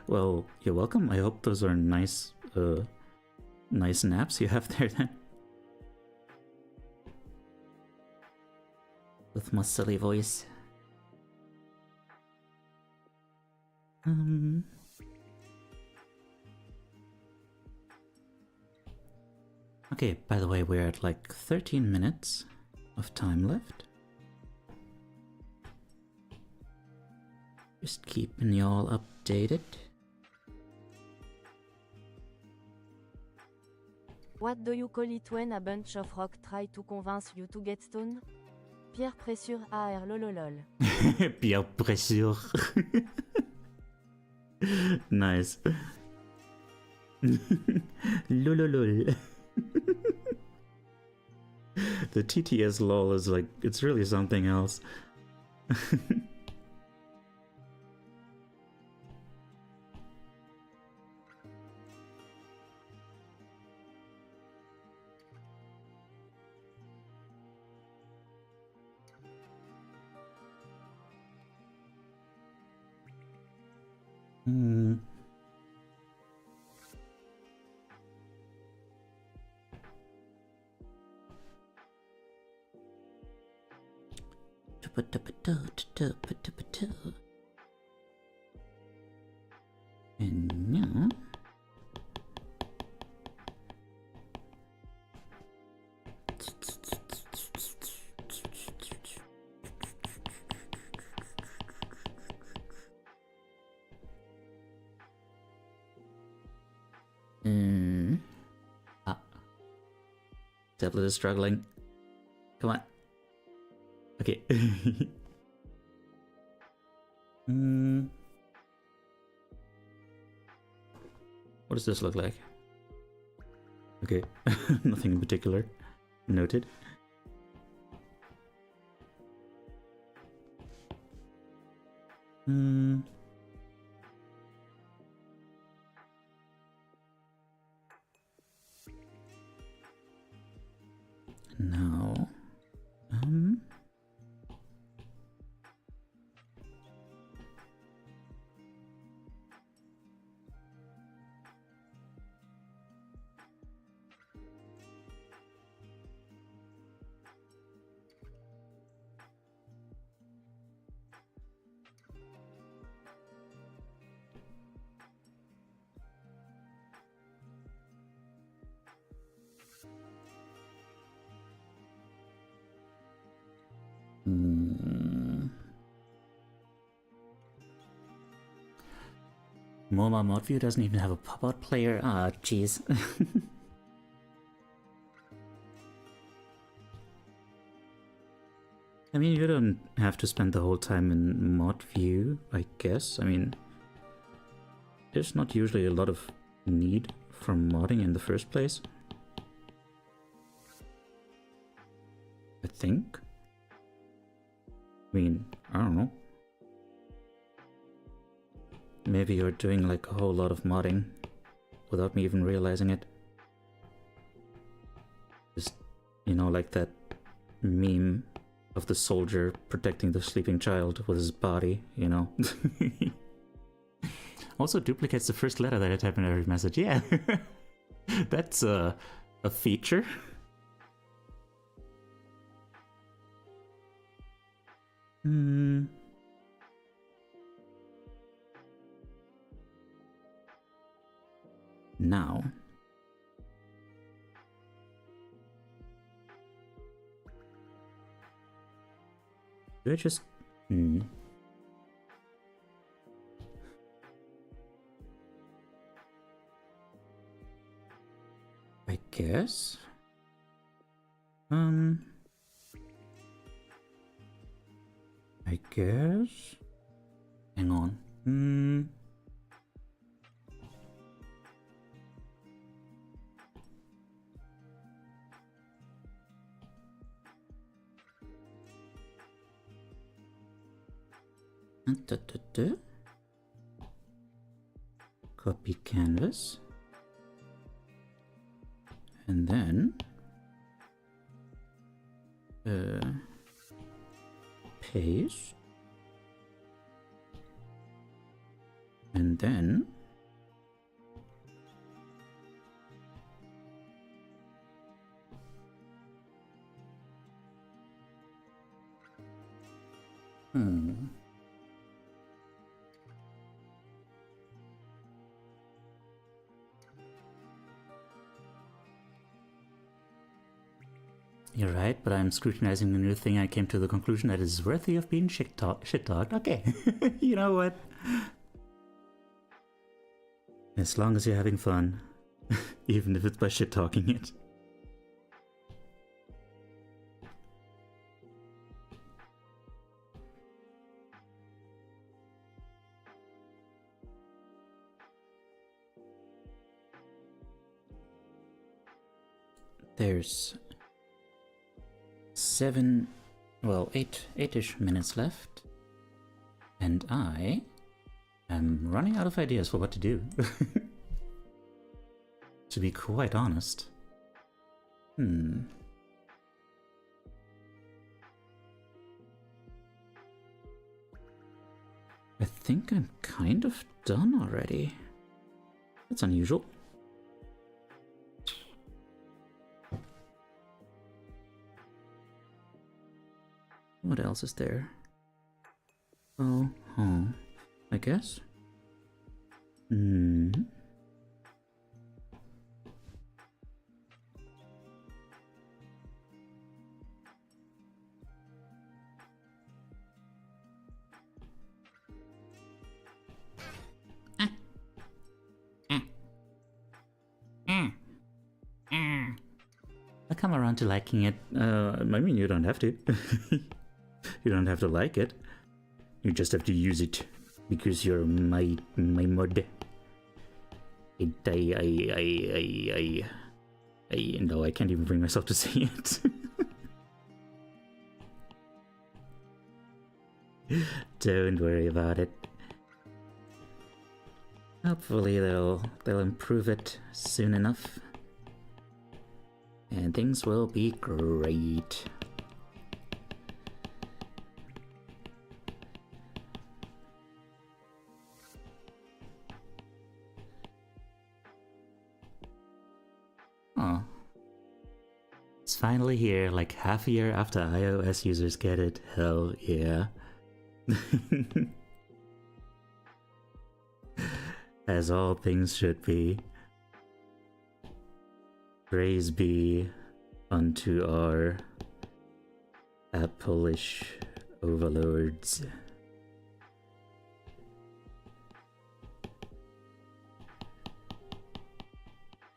Well, you're welcome. I hope those are nice, nice naps you have there then. With my silly voice. Okay, by the way, we're at like 13 minutes of time left. Just keeping y'all updated. What do you call it when a bunch of rock try to convince you to get stoned? Pierre pressure AR lololol. Pierre pressure. Nice. Lololol. The TTS lol is like, it's really something else. And now tablet is struggling. Come on. Okay. What does this look like? Okay. Nothing in particular. Noted. Now, MoMA mod view doesn't even have a pop-out player. Ah, jeez. I mean, you don't have to spend the whole time in mod view, I guess. I mean, there's not usually a lot of need for modding in the first place. I think. I mean, I don't know. Maybe you're doing like a whole lot of modding without me even realizing it. Just, You know, like that meme of the soldier protecting the sleeping child with his body, you know? Also duplicates the first letter that I type in every message. Yeah, that's a feature. Now. Do I just... I guess? I guess? Hang on. Copy canvas. And then paste. And then You're right, but I'm scrutinizing the new thing. I came to the conclusion that it is worthy of being shit-talked. Okay, you know what? As long as you're having fun, even if it's by shit-talking it. There's 8-ish minutes left, and I am running out of ideas for what to do. To be quite honest. I think I'm kind of done already. That's unusual. What else is there? Oh, I guess. I come around to liking it. I mean, you don't have to. You don't have to like it. You just have to use it because you're my mod. No, I can't even bring myself to say it. Don't worry about it. Hopefully they'll improve it soon enough. And things will be great. Oh. It's finally here, like half a year after iOS users get it. Hell yeah. As all things should be. Praise be unto our Apple-ish overlords.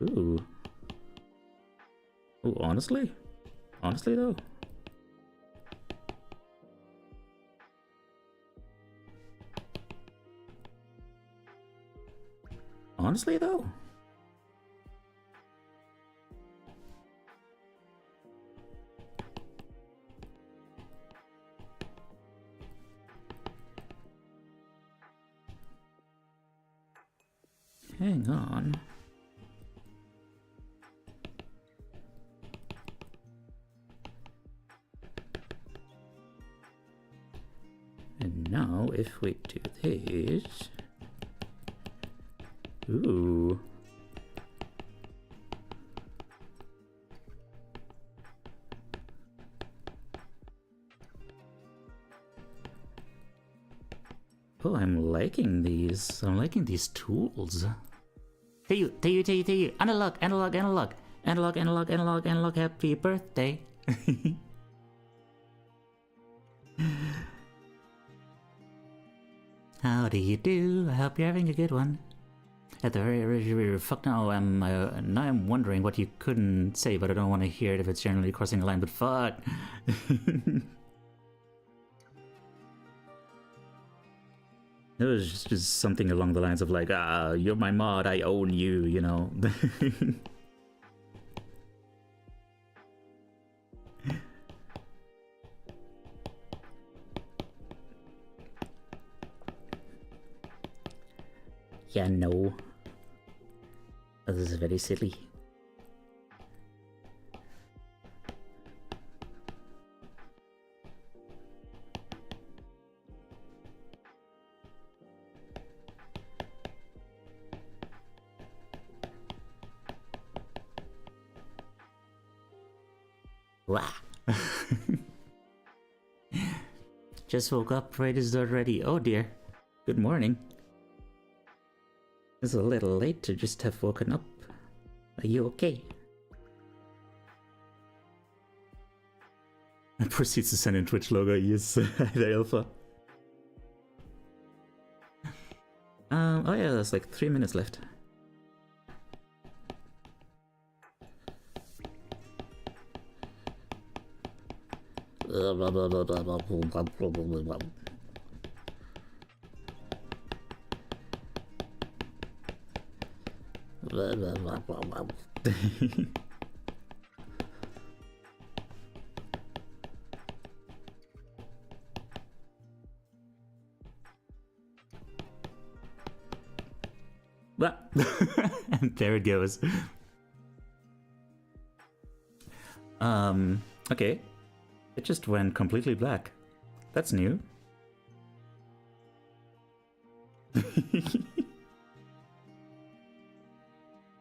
Ooh. Oh, honestly? Honestly though? Honestly though? Hang on. now, if we do this... Ooh. Oh, I'm liking these. I'm liking these tools. To you. Analog. Happy birthday. How do you do? I hope you're having a good one. At the very fuck now I'm wondering what you couldn't say, but I don't want to hear it if it's generally crossing the line, but fuck. It was just something along the lines of like, you're my mod, I own you, you know. Yeah, no. This is very silly. Wow. Just woke up, right is already. Oh dear. Good morning. It's a little late to just have woken up. Are you okay? I proceeds to send in Twitch logo. Yes, the alpha. Oh yeah, there's like 3 minutes left. And there it goes. Okay. It just went completely black. That's new.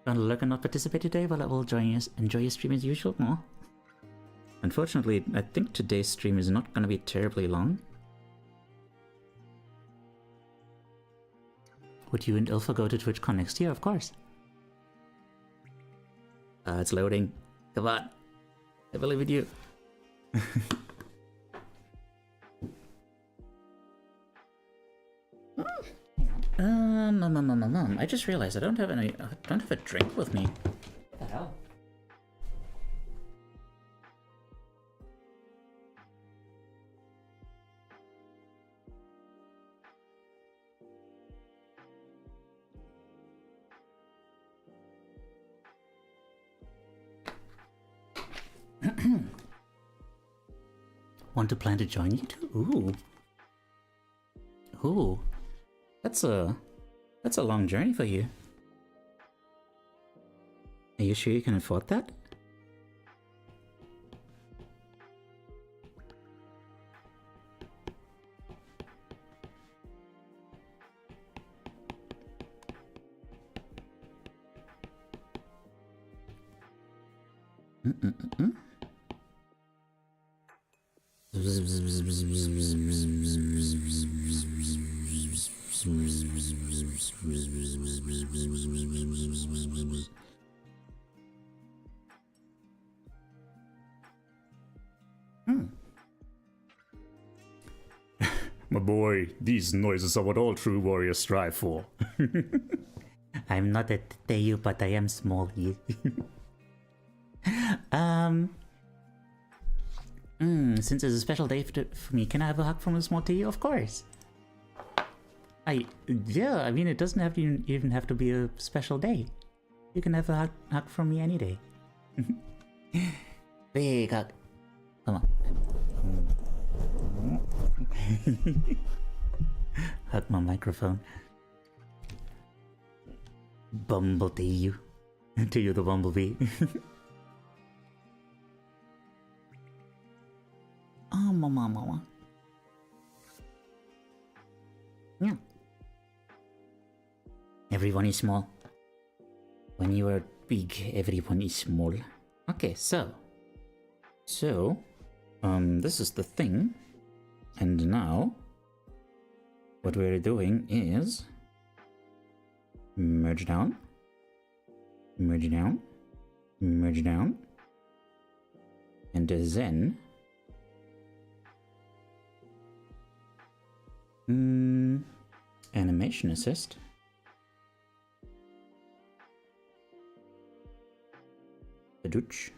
Gonna lurk and not participate today, but I will enjoy your stream as usual. Aw. Unfortunately, I think today's stream is not gonna be terribly long. Would you and Ilfa go to TwitchCon next year? Of course. It's loading. Come on. I believe in you. I just realized I don't have a drink with me. What the hell? Want to plan to join you too? Ooh. That's a long journey for you. Are you sure you can afford that? My boy, these noises are what all true warriors strive for. I'm not a Teiyu, but I am small. Since it's a special day for me, can I have a hug from a small Teiyu? Of course. Yeah, I mean, it doesn't have to even have to be a special day. You can have a hug from me any day. Big hug. Come on. Hug my microphone. Bumble Teiyu. Teiyu the bumblebee. Oh, mama. Yeah. Everyone is small. When you are big, everyone is small. Okay, so this is the thing, and now what we're doing is merge down, merge down, merge down, and then animation assist. Badooch.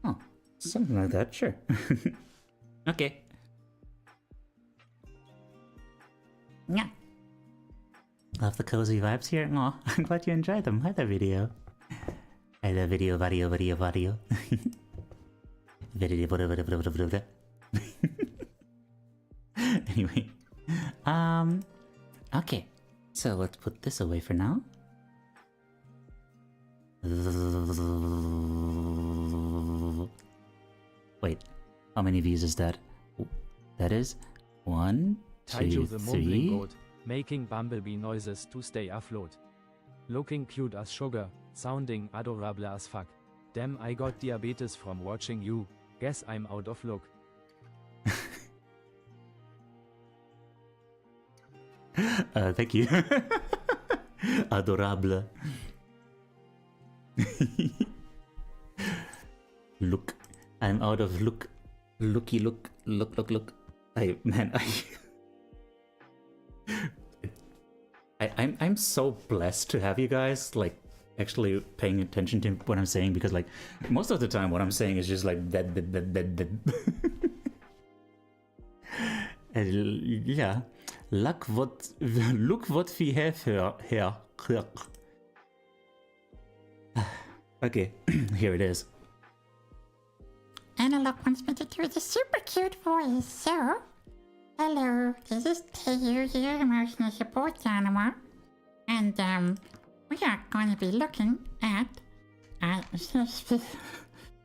Oh, something like that, sure. Okay. Yeah. Love the cozy vibes here. Aw, I'm glad you enjoyed them. Hi there, video. Hi there, video. Anyway. Okay. So let's put this away for now. Wait, how many views is that? That is 1, 2, Taiju the mumbling 3. goat, making bumblebee noises to stay afloat. Looking cute as sugar, sounding adorable as fuck. Damn, I got diabetes from watching you. Guess I'm out of luck. Thank you. Adorable. Look, I'm out of look. Looky, look. I'm so blessed to have you guys like actually paying attention to what I'm saying, because like most of the time what I'm saying is just like that. Yeah, look what we have here. Okay, here it is. Analog wants me to do the super cute voice, so... Hello, this is Tayu, your emotional support animal. And, we are going to be looking at...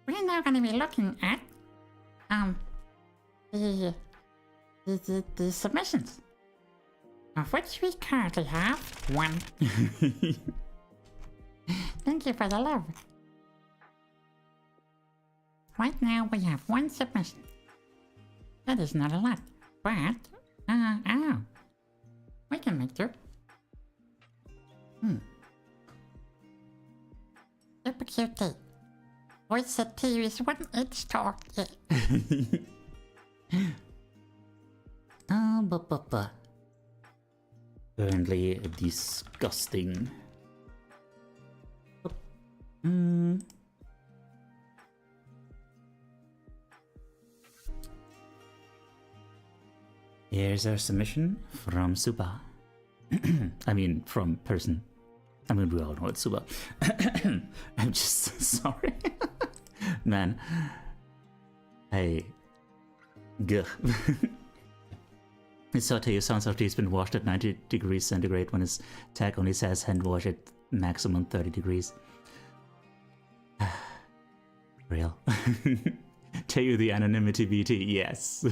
we're now going to be looking at... the submissions. Of which we currently have 1. Thank you for the love. Right now we have 1 submission. That is not a lot, but, we can make do. Super cute day. Voice set to is 1 inch tall. Yeah. Currently disgusting. Here's our submission from Suba. I mean, from person. I mean, we all know it's Suba. I'm just sorry. Man. Hey. Gah. Saute sounds after he's been washed at 90 degrees centigrade when his tag only says hand wash at maximum 30 degrees. Real. Tell you the anonymity BT, yes.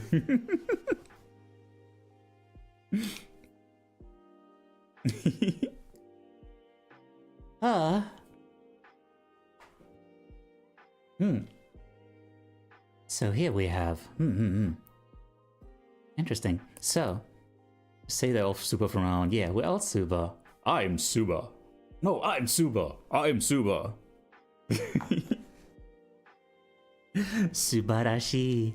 So here we have interesting. So say they're all super from around. Yeah, we're all super. I'm super. No, I'm super. I'm super. Subarashi.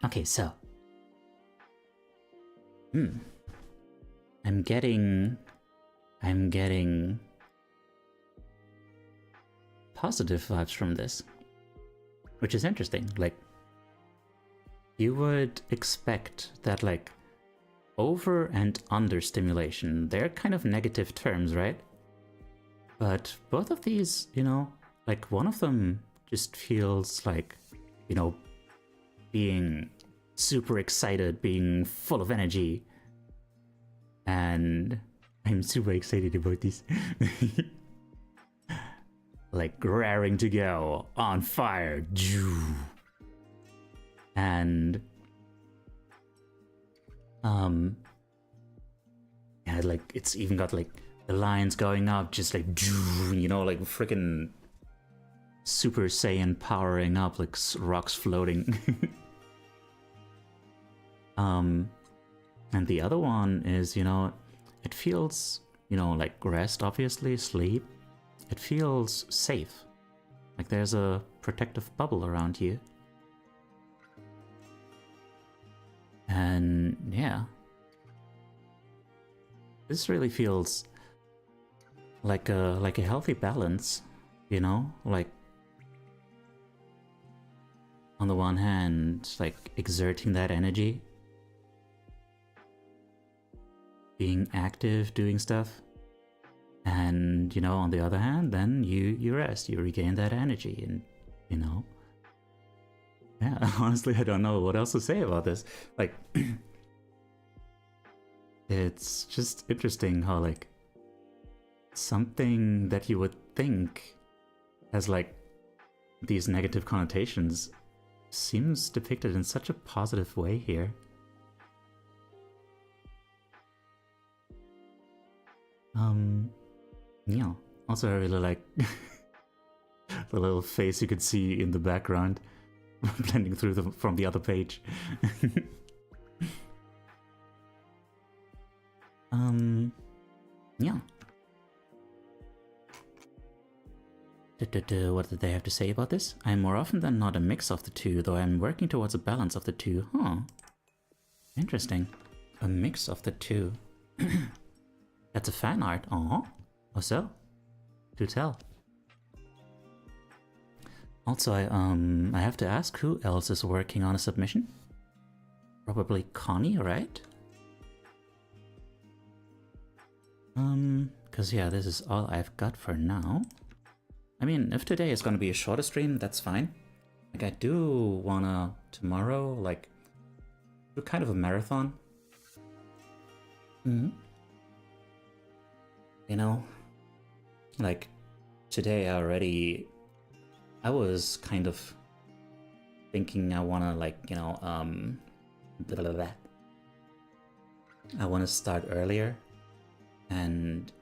Okay, so I'm getting positive vibes from this, which is interesting. Like, you would expect that like over and understimulation. They're kind of negative terms, right? But both of these, you know, like one of them just feels like, you know, being super excited, being full of energy. And I'm super excited about this. Like raring to go, on fire. And yeah, like it's even got like the lines going up, just like, you know, like freaking Super Saiyan powering up, like rocks floating. And the other one is, you know, it feels, you know, like rest, obviously, sleep. It feels safe. Like there's a protective bubble around you. And yeah. This really feels like a healthy balance, you know? Like on the one hand, like exerting that energy, being active, doing stuff, and you know, on the other hand, then you rest, you regain that energy, and you know, yeah. Honestly, I don't know what else to say about this. Like, it's just interesting how like something that you would think has like these negative connotations seems depicted in such a positive way here. Yeah. Also, I really like the little face you could see in the background, blending through from the other page. Yeah. What did they have to say about this? I'm more often than not a mix of the two, though I'm working towards a balance of the two. Huh. Interesting. A mix of the two. That's a fan art. Oh, so? Do tell. Also, I have to ask, who else is working on a submission? Probably Connie, right? Cause yeah, this is all I've got for now. I mean, if today is gonna be a shorter stream, that's fine. Like, I do wanna tomorrow, like, do kind of a marathon. You know, like today I was kind of thinking I wanna, like, you know, blah, blah, blah. I wanna start earlier and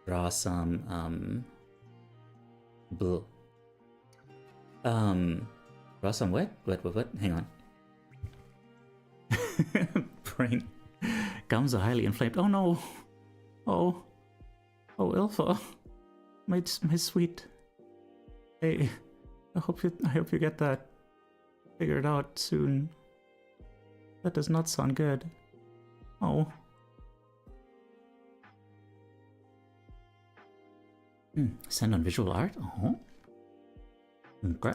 draw some draw some what? Hang on. Brain. Gums are highly inflamed. Oh no. Oh Ilfa. My sweet. Hey, I hope you get that figured out soon. That does not sound good. Oh. Send on visual art? Oh. Okay.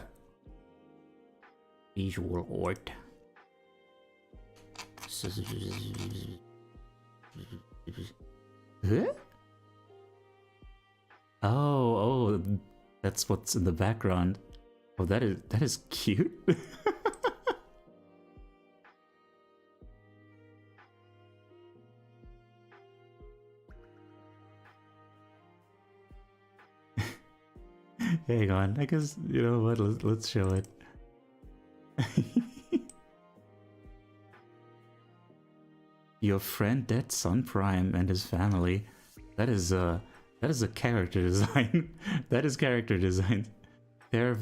Visual art. Huh? Oh, that's what's in the background. Oh, that is cute. Hang on, I guess, you know what, let's show it. Your friend Dead Sun Prime and his family. That is a character design. That is character design. They're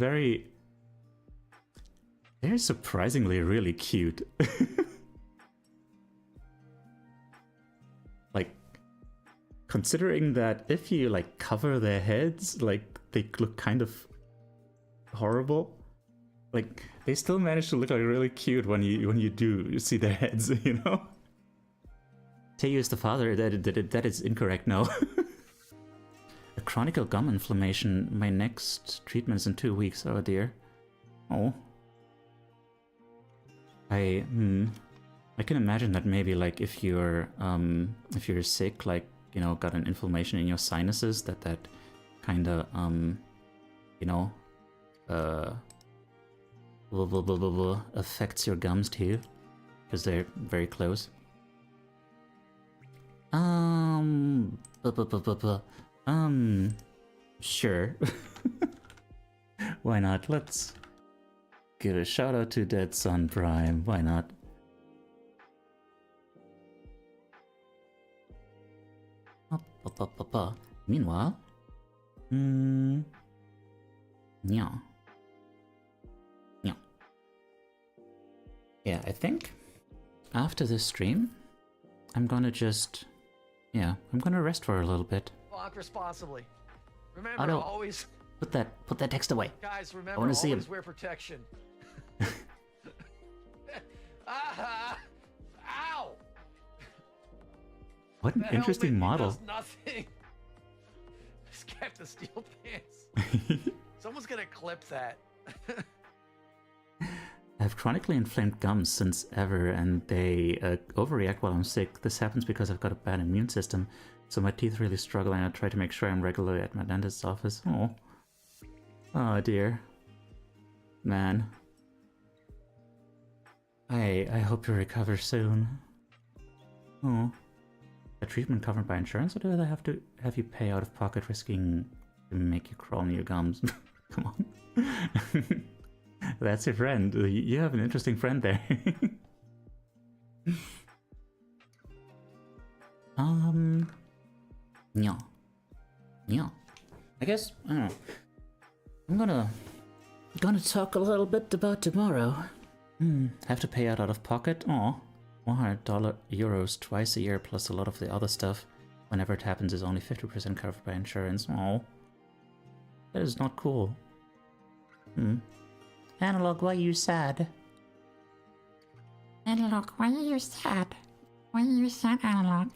surprisingly really cute. Like, considering that if you like cover their heads, like they look kind of horrible. Like, they still manage to look like really cute when you do see their heads, you know? Teiyu is the father. That is incorrect, no. A chronic gum inflammation. My next treatment is in 2 weeks. Oh dear. Oh. I can imagine that maybe like if you're sick, like, you know, got an inflammation in your sinuses, that kind of you know, affects your gums too, because they're very close. Sure. Why not? Let's give a shout out to Dead Sun Prime. Why not? Meanwhile, yeah. Yeah, I think after this stream, I'm gonna just, I'm gonna rest for a little bit. Walk responsibly. Remember, Otto, always, put that text away. guys. I Remember, wanna see always him. wear protection. Ah! Ow! What an That interesting helmet model. does nothing. Just kept the steel pants. Someone's gonna clip that. I have chronically inflamed gums since ever, and they overreact while I'm sick. This happens because I've got a bad immune system, so my teeth really struggle, and I try to make sure I'm regularly at my dentist's office. Oh dear. Man. I hope you recover soon. Oh. A treatment covered by insurance, or do they have you pay out of pocket, risking to make you crawl in your gums? Come on. That's your friend. You have an interesting friend there. Yeah. I guess, I don't know. I'm gonna talk a little bit about tomorrow. Have to pay out of pocket? Aw. €100 twice a year plus a lot of the other stuff. Whenever it happens is only 50% covered by insurance. Oh. That is not cool. Analog, why are you sad? Analog, why are you sad? Why are you sad, Analog?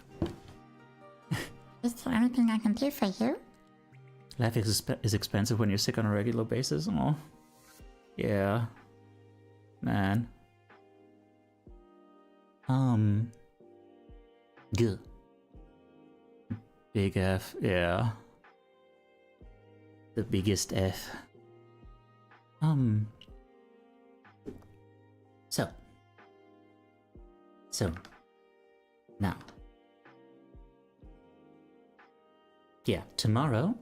Is there anything I can do for you? Life is expensive when you're sick on a regular basis. Oh. Yeah. Man. Good. Big F, yeah. The biggest F. So. Now. Yeah, tomorrow,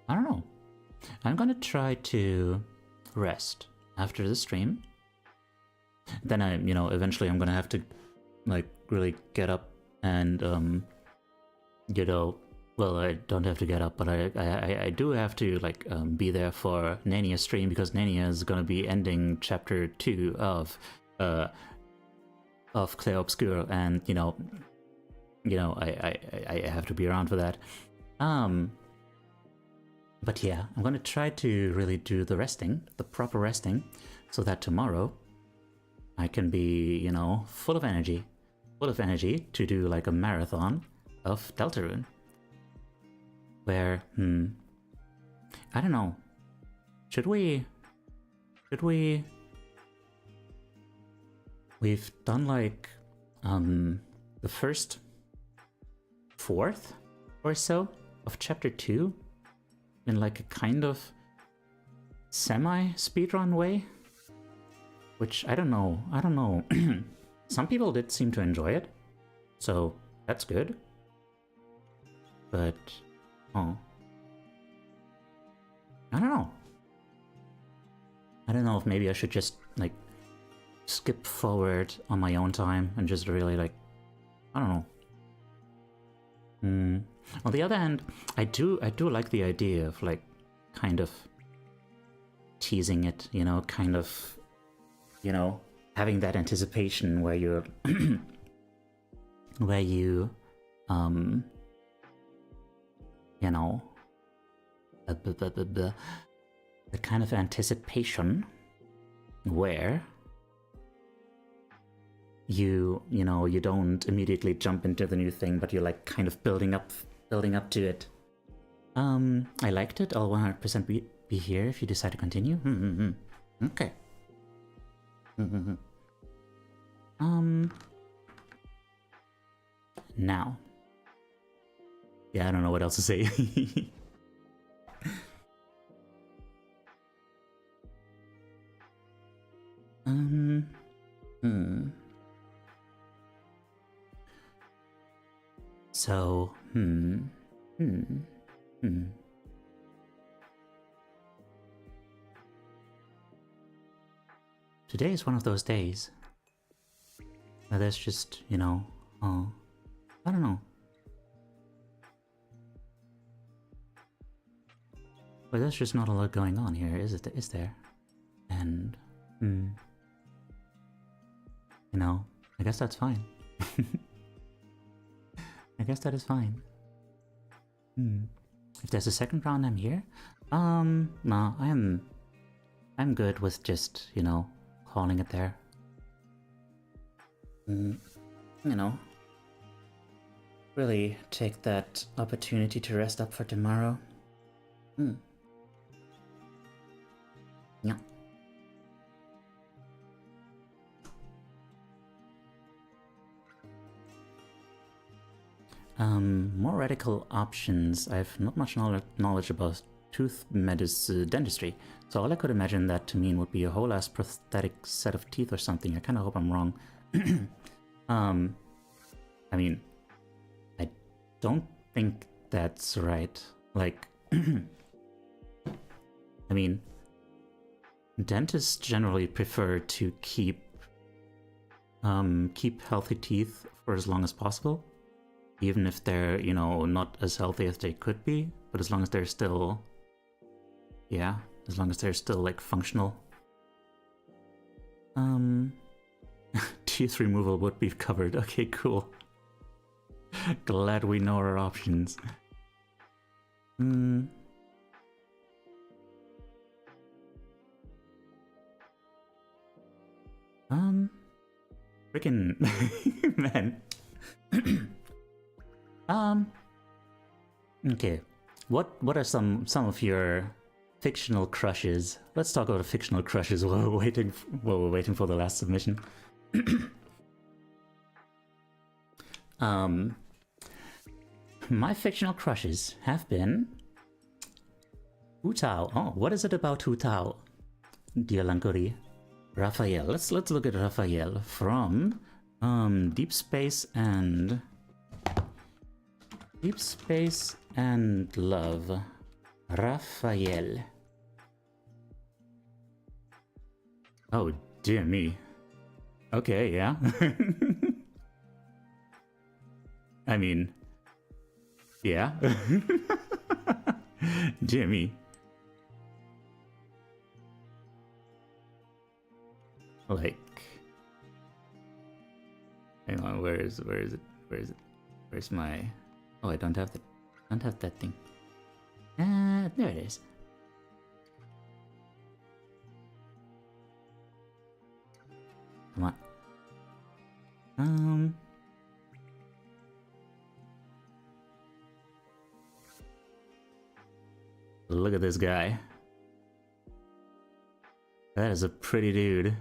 I don't know. I'm gonna try to rest after the stream. Then eventually I'm gonna have to, like, really get up and, well, I don't have to get up, but I do have to, like, be there for Nania's stream, because Nania is gonna be ending chapter 2 of Clair Obscur, and, I have to be around for that. But yeah, I'm gonna try to really do the resting, the proper resting, so that tomorrow I can be, full of energy to do like a marathon of Deltarune. Where, I don't know, should we, we've done like, the first fourth or so of chapter 2 in like a kind of semi-speedrun way, which I don't know. Some people did seem to enjoy it, so that's good. But, I don't know if maybe I should just, like, skip forward on my own time and just really, like, I don't know. On the other hand, I do like the idea of, like, kind of teasing it, kind of, having that anticipation where you're, where you, the kind of anticipation where you don't immediately jump into the new thing, but you're like kind of building up to it. I liked it. I'll 100% be here if you decide to continue. Okay. Now. Yeah, I don't know what else to say. So, Today is one of those days where there's just, you know, I don't know. But there's just not a lot going on here, is there? And, you know, I guess that's fine. I guess that is fine. If there's a second round, I'm here. No, I'm good with just, you know, calling it there. You know, really take that opportunity to rest up for tomorrow. Yeah. More radical options. I have not much knowledge about tooth dentistry, so all I could imagine that to mean would be a whole ass prosthetic set of teeth or something. I kind of hope I'm wrong. I mean, I don't think that's right. Like, I mean, dentists generally prefer to keep healthy teeth for as long as possible, even if they're, you know, not as healthy as they could be, but as long as they're still, yeah, as long as they're still like functional. Teeth removal would be covered. Okay, cool. Glad we know our options. Freaking man. Okay. What are some of your fictional crushes? Let's talk about fictional crushes while we're waiting for the last submission. My fictional crushes have been Hu Tao. Oh, what is it about Hu Tao, dear Lankori? Raphael. Let's look at Raphael from Deep Space and Love. Raphael. Oh dear me. Okay, yeah. I mean, yeah. Dear me. Like, hang on, where is it? Where's my? Oh, I don't have that thing. There it is. Come on. Look at this guy. That is a pretty dude.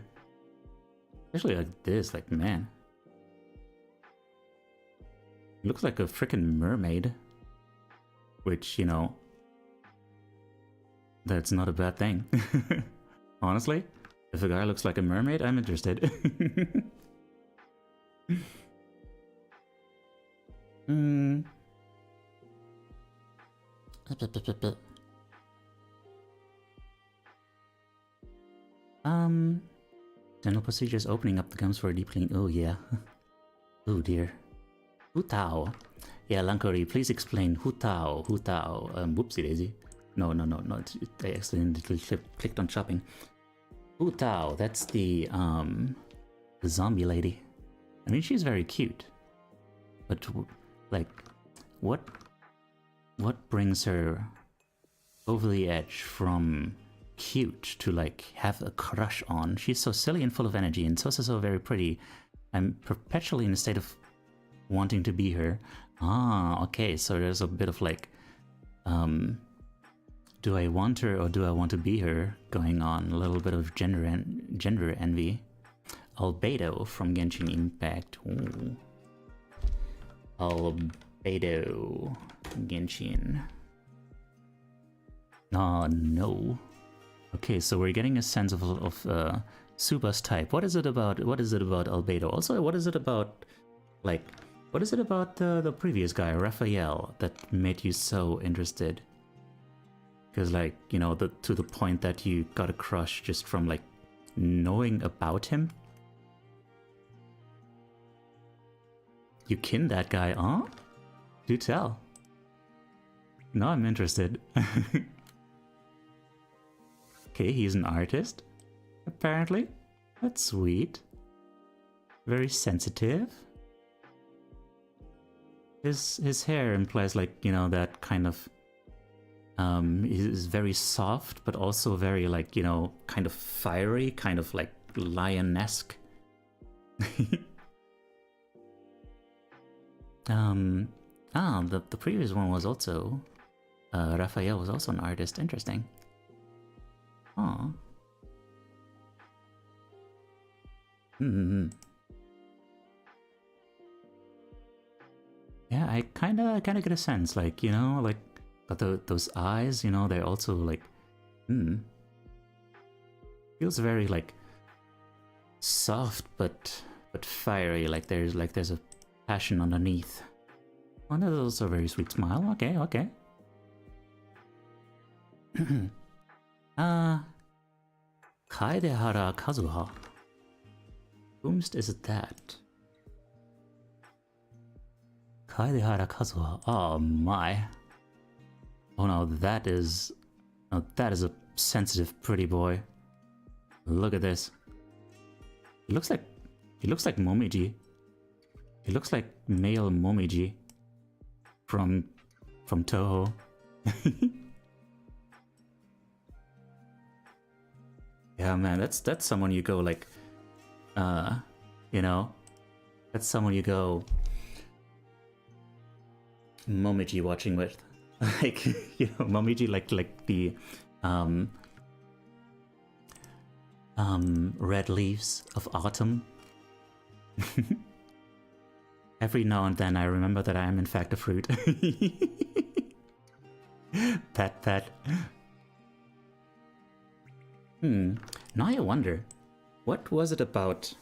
Especially like this, like, man. He looks like a freaking mermaid. Which, you know, that's not a bad thing. Honestly, if a guy looks like a mermaid, I'm interested. Dental procedures opening up the gums for a deep clean. Oh yeah. Oh dear. Hu Tao. Yeah, Lankori, please explain Hu Tao. Hu Tao. Whoopsie daisy. No. I accidentally clicked on shopping. Hu Tao. That's the zombie lady. I mean, she's very cute. But like, what brings her over the edge from cute to like have a crush on? She's so silly and full of energy and so very pretty. I'm perpetually in a state of wanting to be her. Ah, okay, so there's a bit of like, do I want her or do I want to be her going on? A little bit of gender envy. Albedo from Genshin Impact. Ooh. Albedo Genshin. Oh no. Okay, so we're getting a sense of Suba's type. What is it about? What is it about Albedo? Also, what is it about, like, what is it about the previous guy, Raphael, that made you so interested? Because, like, you know, to the point that you got a crush just from, like, knowing about him? You kin that guy, huh? Do tell. No, I'm interested. Okay, he's an artist, apparently. That's sweet. Very sensitive. His hair implies, like, you know, that kind of is very soft, but also very, like, you know, kind of fiery, kind of like lion-esque. The previous one was also Raphael was also an artist. Interesting. Oh. Yeah, I kind of get a sense, like, you know, like, got those eyes, you know, they're also like, feels very, like, soft but fiery, like there's a passion underneath. Oh, that's also a very sweet smile. Okay. Kaidehara Kazuha. Whomst is it that? Kaidehara Kazuha. Oh my. Oh no, that is a sensitive pretty boy. Look at this. He looks like Momiji. He looks like male Momiji from Toho. Yeah, man, that's someone you go, like, you know, that's someone you go Momiji watching with. Like, you know, Momiji, like the red leaves of autumn. Every now and then I remember that I am in fact a fruit. Pat. Now I wonder, what was it about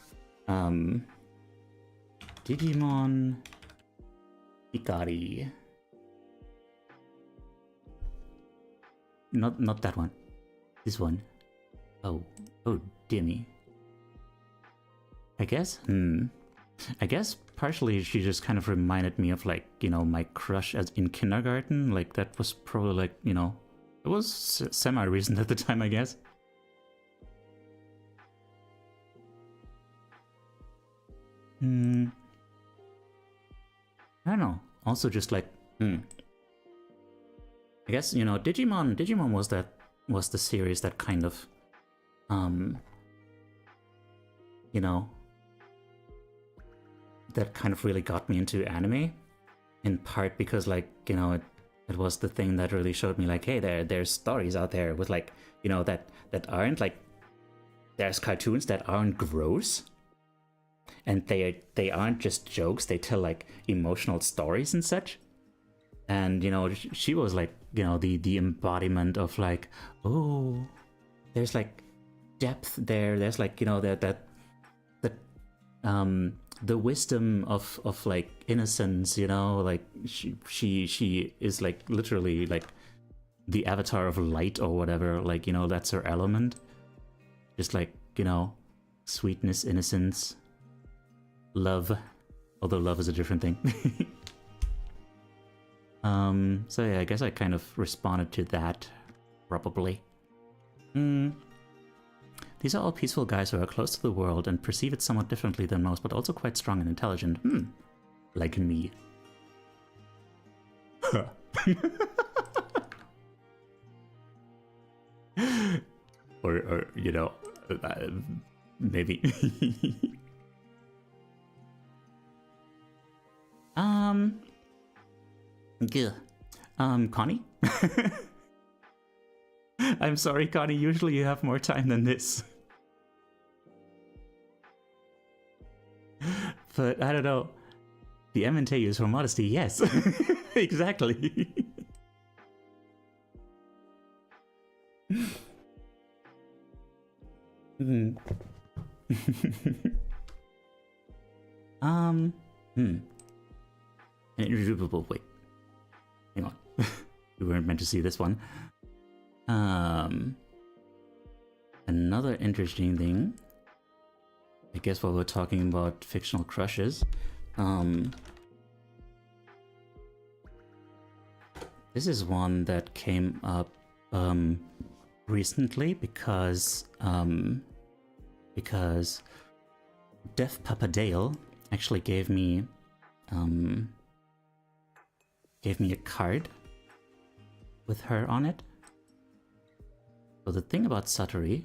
Digimon Hikari? Not that one. This one. Oh dear me. I guess partially she just kind of reminded me of, like, you know, my crush as in kindergarten. Like, that was probably, like, you know, it was semi-recent at the time, I guess. I don't know. Also just like, I guess, you know, Digimon was the series that kind of, you know, that kind of really got me into anime, in part because, like, you know, it was the thing that really showed me, like, hey, there's stories out there with, like, you know, that aren't, like, there's cartoons that aren't gross, and they aren't just jokes, they tell, like, emotional stories and such. And, you know, she was, like, you know, the embodiment of, like, oh, there's, like, depth there, there's, like, you know, the wisdom of like innocence, you know, like she is, like, literally, like, the avatar of light or whatever, like, you know, that's her element. Just, like, you know, sweetness, innocence, love, although love is a different thing. So yeah, I guess I kind of responded to that, probably. These are all peaceful guys who are close to the world and perceive it somewhat differently than most, but also quite strong and intelligent. Like me. or you know, maybe. Connie? I'm sorry, Connie, usually you have more time than this. But I don't know. The MNT is for modesty, yes. Exactly. Hmm. Wait. Hang on. We weren't meant to see this one. Another interesting thing, I guess while we're talking about fictional crushes, this is one that came up recently because Deaf Papa Dale actually gave me a card with her on it. So the thing about Satori,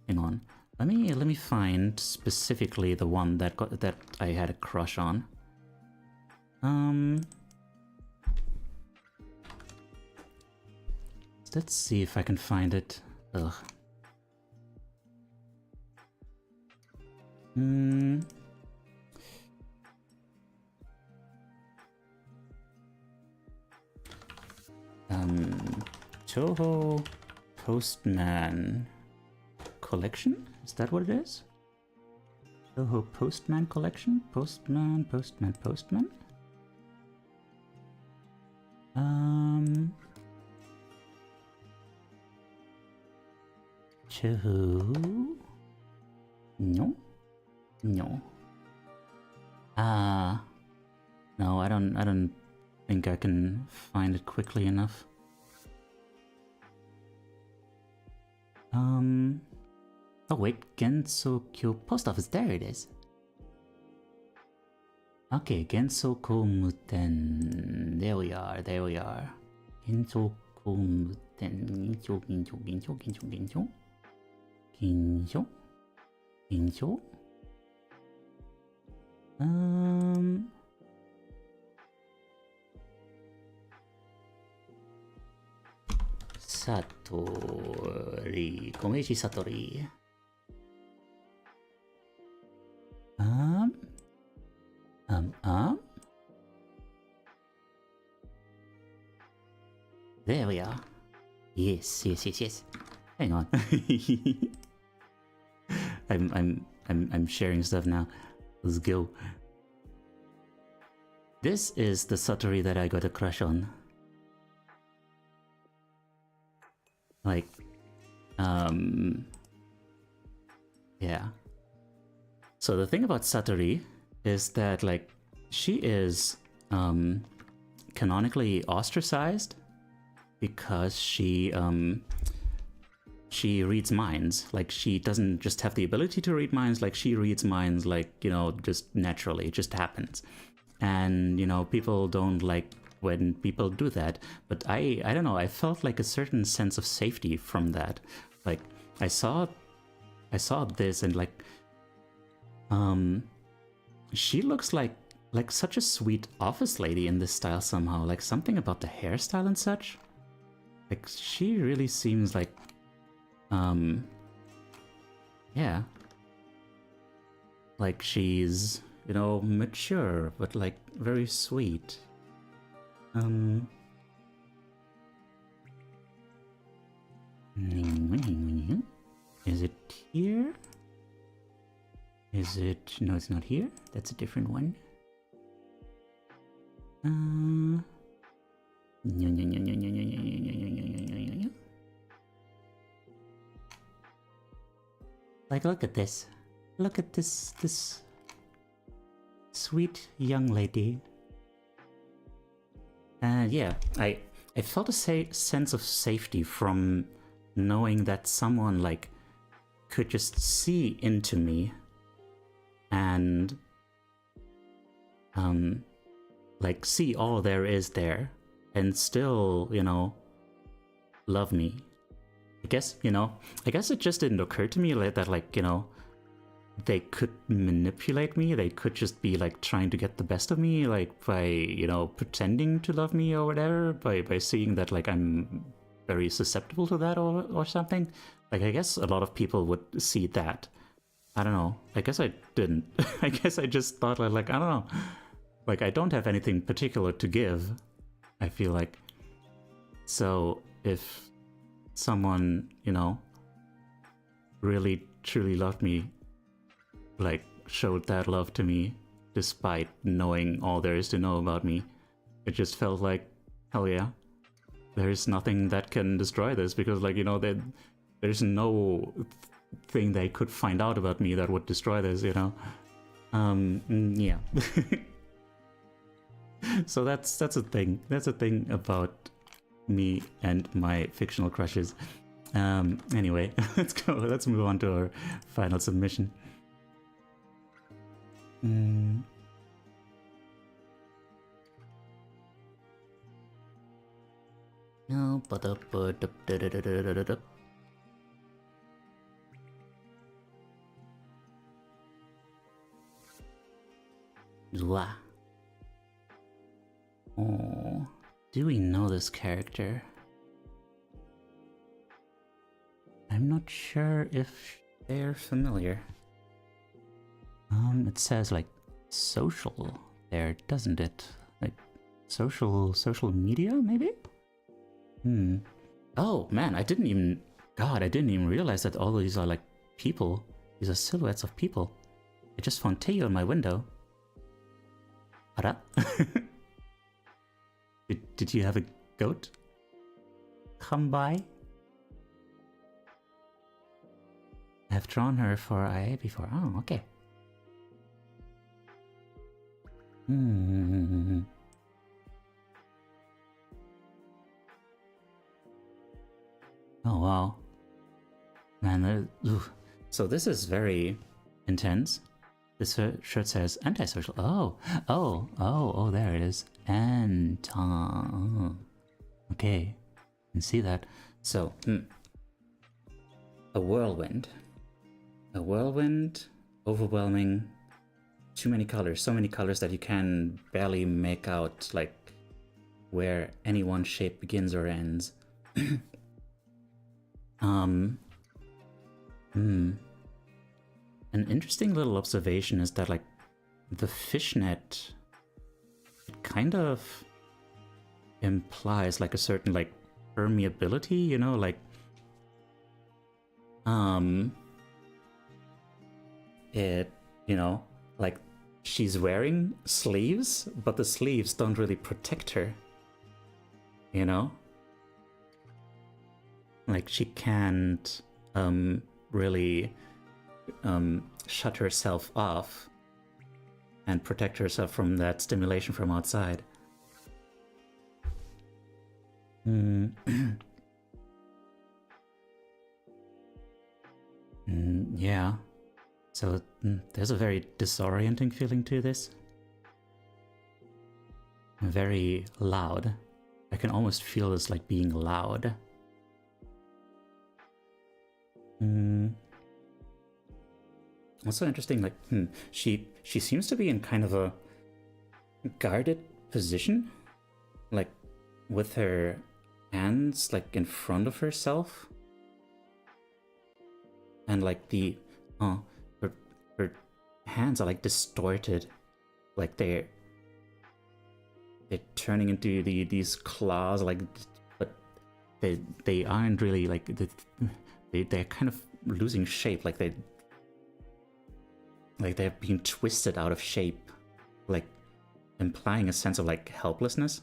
hang on, let me find specifically the one that I had a crush on. Let's see if I can find it. Ugh. Toho Postman Collection? Is that what it is? Toho Postman Collection? Postman. Toho? No. No, I don't think I can find it quickly enough. Oh wait, Gensokyo Post Office, there it is. Okay, Gensoko Muten. There we are. Gensoko Muten. Ginjo. Satori. Komeiji Satori. There we are. Yes. Hang on. I'm sharing stuff now. Let's go. This is the Satori that I got a crush on. Like, yeah. So the thing about Satori is that, like, she is canonically ostracized because she reads minds. Like, she doesn't just have the ability to read minds, like, she reads minds, like, you know, just naturally. It just happens. And, you know, people don't like when people do that. But I don't know, I felt like a certain sense of safety from that. Like, I saw this and, like, she looks like such a sweet office lady in this style somehow. Like, something about the hairstyle and such. Like, she really seems like, yeah. Like, she's, you know, mature, but, like, very sweet. Is it here? Is it... No, it's not here. That's a different one. Like, look at this. Look at this sweet young lady. Yeah, I felt a sense of safety from knowing that someone, like, could just see into me and like, see all there is there and still, you know, love me. I guess it just didn't occur to me that, like, you know, they could manipulate me. They could just be, like, trying to get the best of me, like, by, you know, pretending to love me or whatever, by seeing that, like, I'm very susceptible to that or something. Like, I guess a lot of people would see that. I don't know. I guess I didn't. I guess I just thought like, I don't know. Like, I don't have anything particular to give, I feel like. So if someone, you know, really truly loved me, like showed that love to me, despite knowing all there is to know about me, it just felt like, hell yeah, there's nothing that can destroy this, because like, you know, there's no thing they could find out about me that would destroy this, you know. Yeah. So that's a thing. That's a thing about me and my fictional crushes. Anyway, let's go. Let's move on to our final submission. No, Zwa. Oh, do we know this character? I'm not sure if they're familiar. It says like social there, doesn't it? Like social media, maybe? Oh man, I didn't even realize that all of these are like people. These are silhouettes of people. I just found Teo in my window. Ara? Did you have a goat come by? I've drawn her for IA before. Oh, okay. Oh wow. Man, so this is very intense. This shirt says antisocial. Oh, there it is. Okay, you can see that. So, a whirlwind, overwhelming, too many colors, so many colors that you can barely make out like where any one shape begins or ends. An interesting little observation is that like the fishnet, it kind of implies like a certain like permeability, you know, like it, you know, like she's wearing sleeves, but the sleeves don't really protect her, you know, like she can't really shut herself off and protect herself from that stimulation from outside. Yeah. So there's a very disorienting feeling to this. Very loud. I can almost feel this like being loud. Also interesting, like, she seems to be in kind of a guarded position, like with her hands like in front of herself, and like the her hands are like distorted, like they're turning into these claws, like, but they aren't really like they're kind of losing shape, like they're being twisted out of shape, like implying a sense of like helplessness.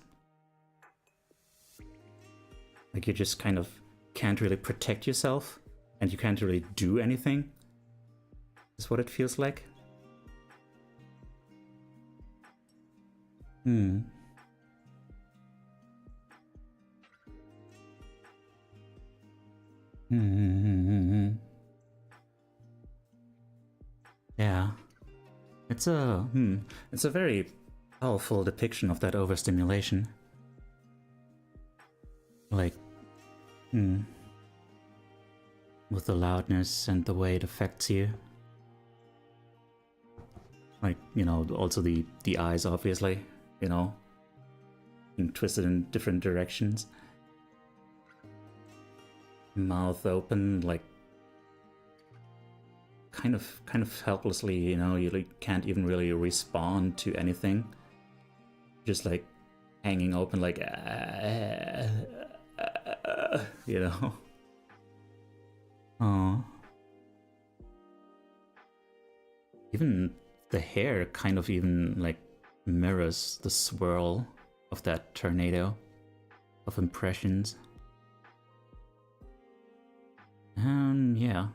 Like you just kind of can't really protect yourself and you can't really do anything. Is what it feels like. Yeah. It's a very powerful depiction of that overstimulation. Like, with the loudness and the way it affects you. Like, you know, also the eyes, obviously, you know, being twisted in different directions. Mouth open, like kind of helplessly, you know, you like can't even really respond to anything. Just like hanging open, like, you know. Oh. Even the hair kind of even like mirrors the swirl of that tornado of impressions. Yeah.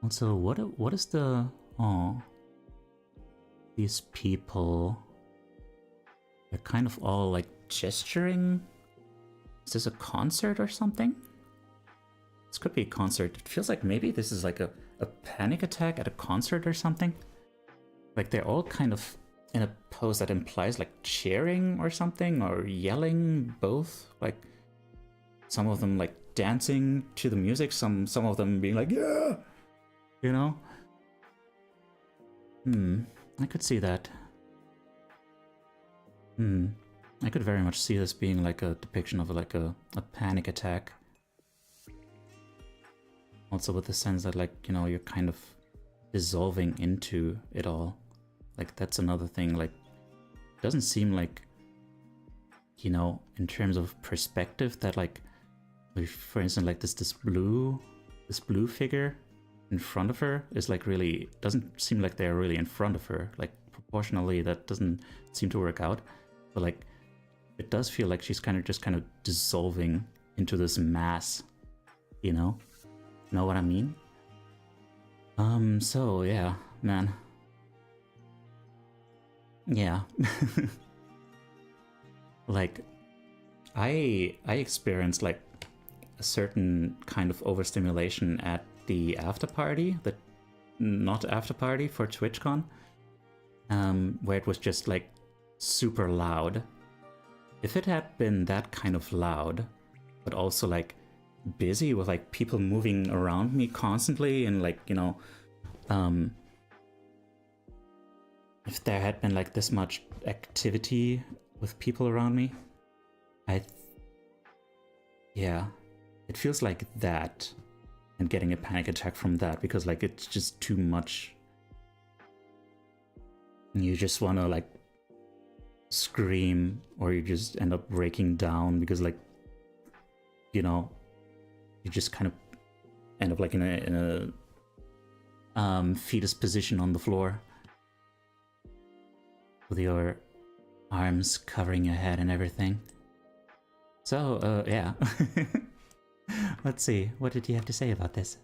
Also, what is the... Oh. These people... They're kind of all like gesturing. Is this a concert or something? This could be a concert. It feels like maybe this is like a panic attack at a concert or something. Like they're all kind of in a pose that implies like cheering or something, or yelling, both. Like some of them like dancing to the music, some of them being like, yeah, you know? I could see that. I could very much see this being like a depiction of like a panic attack. Also with the sense that, like, you know, you're kind of dissolving into it all. Like that's another thing. Like, it doesn't seem like, you know, in terms of perspective, that like, for instance, like this blue figure in front of her is like really, doesn't seem like they're really in front of her. Like proportionally, that doesn't seem to work out. But like, it does feel like she's kind of dissolving into this mass, you know? Know what I mean? So yeah, man. Yeah. Like, I experienced like a certain kind of overstimulation at the after party, the not after party for TwitchCon, where it was just like super loud. If it had been that kind of loud, but also like busy with like people moving around me constantly, and like, you know, if there had been like this much activity with people around me, yeah, it feels like that, and getting a panic attack from that, because like it's just too much. You just want to like scream, or you just end up breaking down because, like, you know, you just kind of end up like in a fetus position on the floor with your arms covering your head and everything. So, yeah. Let's see, what did you have to say about this?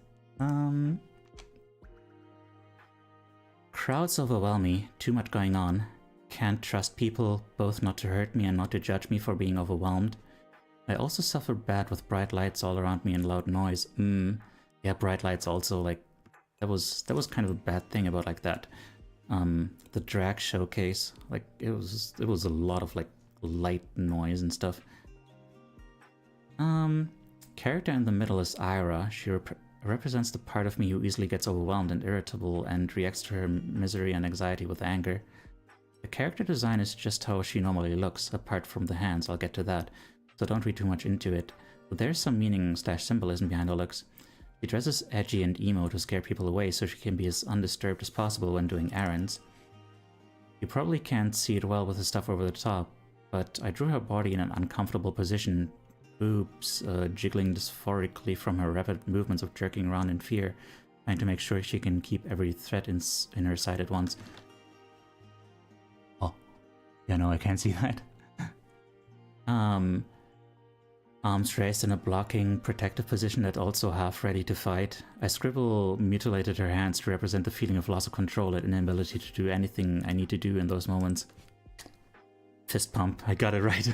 Crowds overwhelm me, too much going on. Can't trust people, both not to hurt me and not to judge me for being overwhelmed. I also suffer bad with bright lights all around me and loud noise. Yeah, bright lights also, like, that was kind of a bad thing about like that. The drag showcase, like, it was a lot of like light noise and stuff. Character in the middle is Ira. She represents the part of me who easily gets overwhelmed and irritable and reacts to her misery and anxiety with anger. The character design is just how she normally looks, apart from the hands. I'll get to that, so don't read too much into it. But there's some meaning / symbolism behind her looks. She dresses edgy and emo to scare people away so she can be as undisturbed as possible when doing errands. You probably can't see it well with the stuff over the top, but I drew her body in an uncomfortable position, boobs jiggling dysphorically from her rapid movements of jerking around in fear, trying to make sure she can keep every threat in her sight at once. Oh, yeah, no, I can't see that. Arms raised in a blocking, protective position that also half ready to fight. I mutilated her hands to represent the feeling of loss of control and inability to do anything I need to do in those moments. Fist pump, I got it right.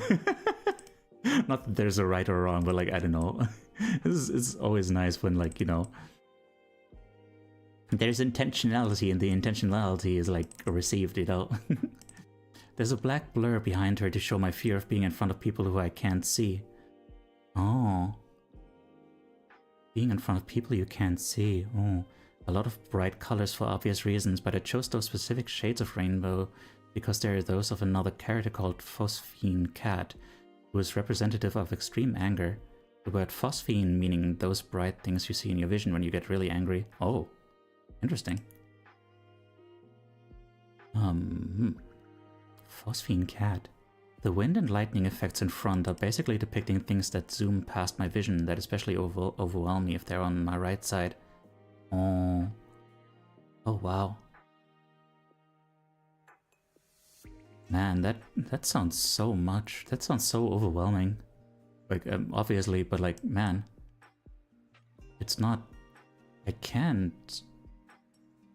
Not that there's a right or wrong, but like, I don't know. It's always nice when, like, you know, there's intentionality and the intentionality is like received, you know. There's a black blur behind her to show my fear of being in front of people who I can't see. Oh. Being in front of people you can't see. Oh. A lot of bright colors for obvious reasons, but I chose those specific shades of rainbow because they are those of another character called Phosphine Cat, who is representative of extreme anger. The word phosphine, meaning those bright things you see in your vision when you get really angry. Oh, interesting. Phosphine cat. The wind and lightning effects in front are basically depicting things that zoom past my vision that especially overwhelm me if they're on my right side. Oh. Oh, wow. Man, that sounds so much. That sounds so overwhelming. Like, obviously, but like, man. It's not... I can't...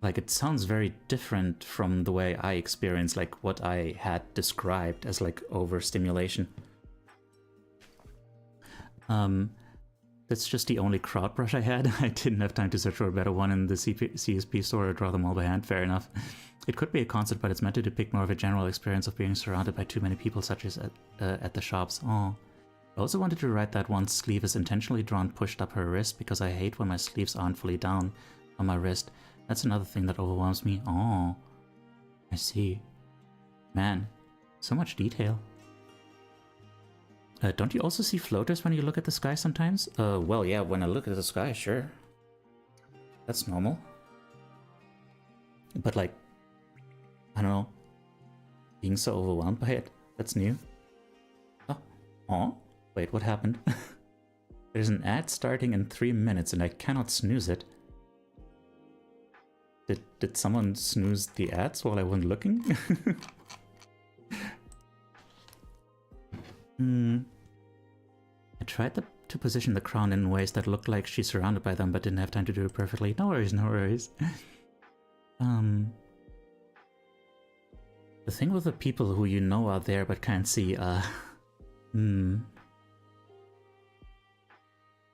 Like, it sounds very different from the way I experience, like, what I had described as, like, overstimulation. That's just the only crowd brush I had. I didn't have time to search for a better one in the CSP store or draw them all by hand, fair enough. It could be a concept, but it's meant to depict more of a general experience of being surrounded by too many people, such as at the shops. Oh. I also wanted to write that one sleeve is intentionally drawn pushed up her wrist, because I hate when my sleeves aren't fully down on my wrist. That's another thing that overwhelms me. Oh, I see. Man, so much detail. Don't you also see floaters when you look at the sky sometimes? Well, yeah, when I look at the sky, sure. That's normal. But like, I don't know, being so overwhelmed by it, that's new. Oh, wait, what happened? There's an ad starting in 3 minutes and I cannot snooze it. Did someone snooze the ads while I wasn't looking? I tried to position the crown in ways that looked like she's surrounded by them, but didn't have time to do it perfectly. No worries, no worries. The thing with the people who you know are there but can't see,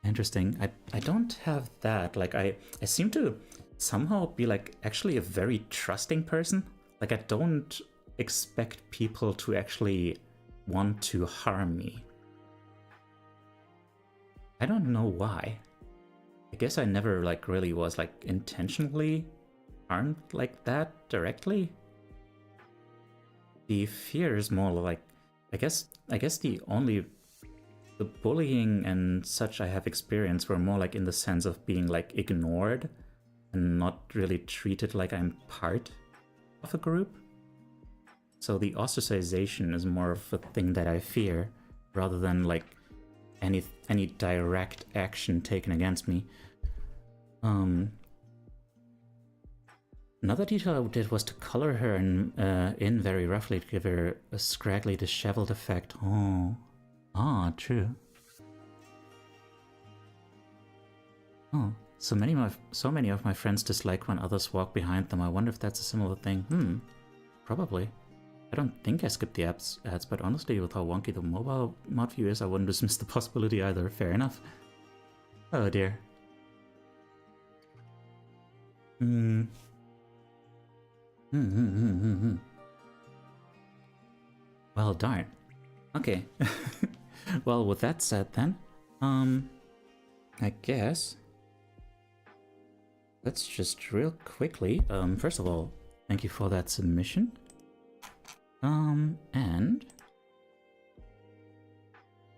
Interesting. I don't have that. Like, I seem to somehow be, like, actually a very trusting person. Like, I don't expect people to actually want to harm me. I don't know why. I guess I never, like, really was, like, intentionally harmed like that directly. The fear is more like, I guess the bullying and such I have experienced were more like in the sense of being, like, ignored and not really treated like I'm part of a group. So the ostracization is more of a thing that I fear rather than, like, any direct action taken against me. Another detail I did was to color her in very roughly to give her a scraggly, disheveled effect. Oh, true. Oh, so many of my friends dislike when others walk behind them. I wonder if that's a similar thing. Probably. I don't think I skipped the ads, but honestly, with how wonky the mobile mod view is, I wouldn't dismiss the possibility either. Fair enough. Oh dear. Well, darn. Okay. Well, with that said then, I guess let's just real quickly, first of all, thank you for that submission. And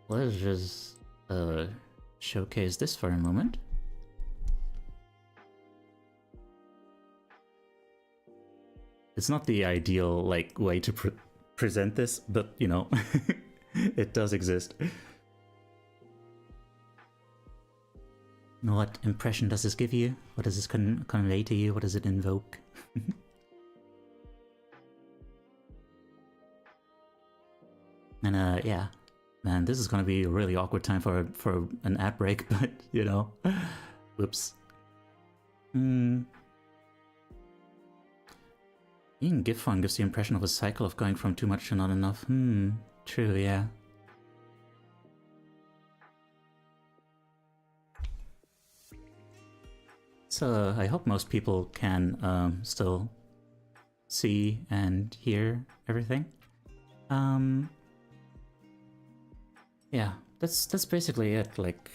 let's just showcase this for a moment. It's not the ideal, like, way to present this, but you know, it does exist. What impression does this give you? What does this convey to you? What does it invoke? And yeah, man, this is gonna be a really awkward time for an ad break, but you know, whoops. Being GIF font gives the impression of a cycle of going from too much to not enough. True, yeah. So I hope most people can still see and hear everything. Yeah, that's basically it. Like,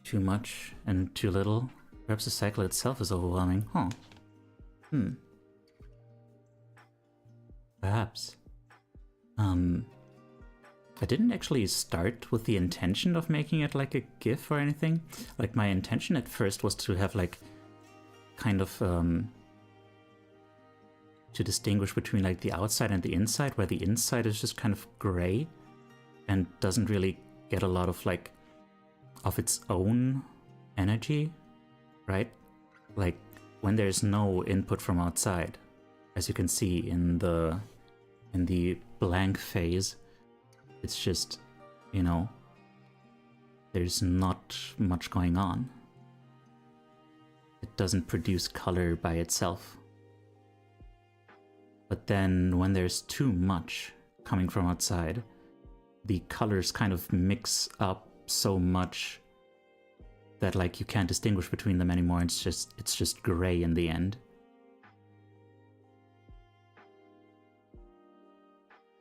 too much and too little. Perhaps the cycle itself is overwhelming. Huh. Perhaps. I didn't actually start with the intention of making it like a GIF or anything. Like, my intention at first was to have like kind of to distinguish between like the outside and the inside, where the inside is just kind of gray and doesn't really get a lot of like of its own energy, right? Like when there's no input from outside, as you can see in the blank phase, it's just, you know, there's not much going on. It doesn't produce color by itself. But then when there's too much coming from outside, the colors kind of mix up so much that like you can't distinguish between them anymore. It's just gray in the end.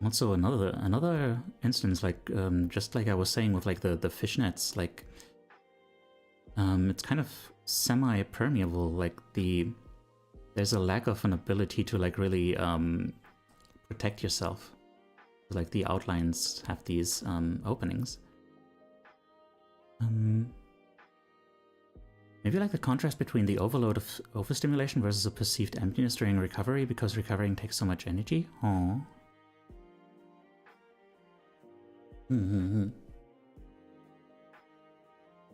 Also another instance, like just like I was saying with like the fishnets, like it's kind of semi-permeable. Like there's a lack of an ability to like really protect yourself. Like the outlines have these openings. Maybe like the contrast between the overload of overstimulation versus a perceived emptiness during recovery, because recovering takes so much energy. Aww.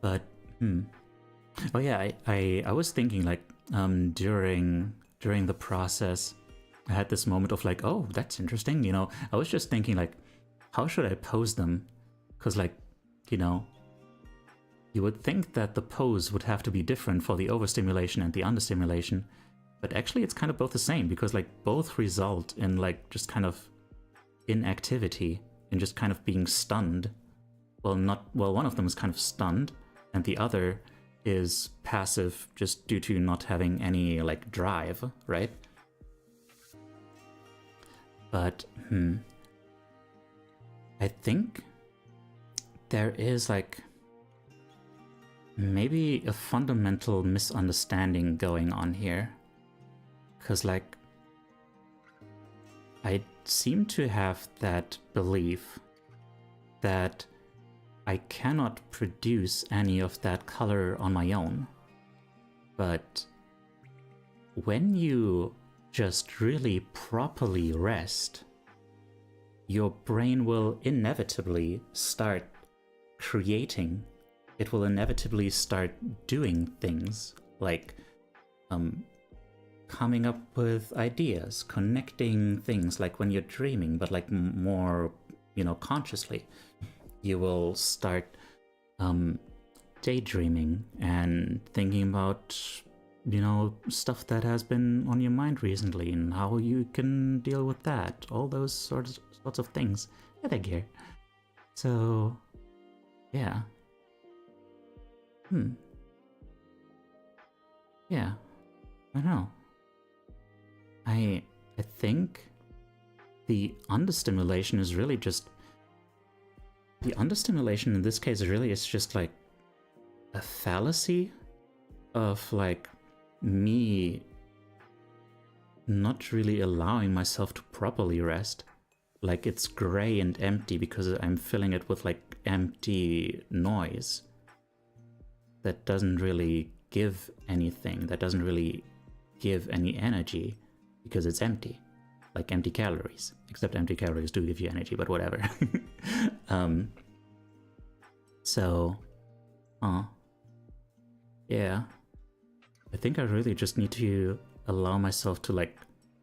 But oh yeah, I was thinking like during the process, I had this moment of like, oh, that's interesting, you know. I was just thinking like, how should I pose them? Because like, you know, you would think that the pose would have to be different for the overstimulation and the understimulation, but actually it's kind of both the same, because like both result in like just kind of inactivity and just kind of being stunned. Well, one of them is kind of stunned, and the other is passive just due to not having any like drive, right? But I think there is like maybe a fundamental misunderstanding going on here, because like I seem to have that belief that I cannot produce any of that color on my own. But when you just really properly rest, your brain will inevitably start creating. It will inevitably start doing things like coming up with ideas, connecting things, like when you're dreaming, but like more, you know, consciously. You will start daydreaming and thinking about, you know, stuff that has been on your mind recently and how you can deal with that. All those sorts of things. Yeah, they're gear. So, yeah. Yeah. I don't know. I think the understimulation is really just... The understimulation in this case really is just like a fallacy of like me not really allowing myself to properly rest. Like it's gray and empty because I'm filling it with like empty noise that doesn't really give anything, that doesn't really give any energy because it's empty. Like empty calories, except empty calories do give you energy, but whatever. Yeah, I think I really just need to allow myself to like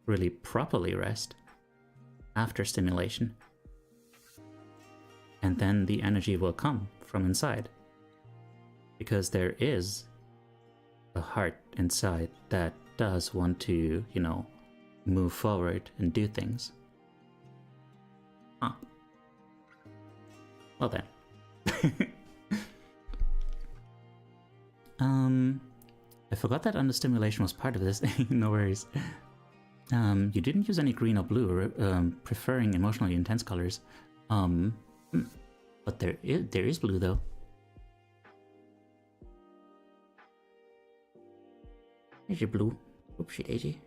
really properly rest after stimulation, and then the energy will come from inside, because there is a heart inside that does want to, you know, move forward and do things. Well then. I forgot that understimulation was part of this. No worries. You didn't use any green or blue, preferring emotionally intense colors. But there is blue though. There's your blue. Oopsie daisy.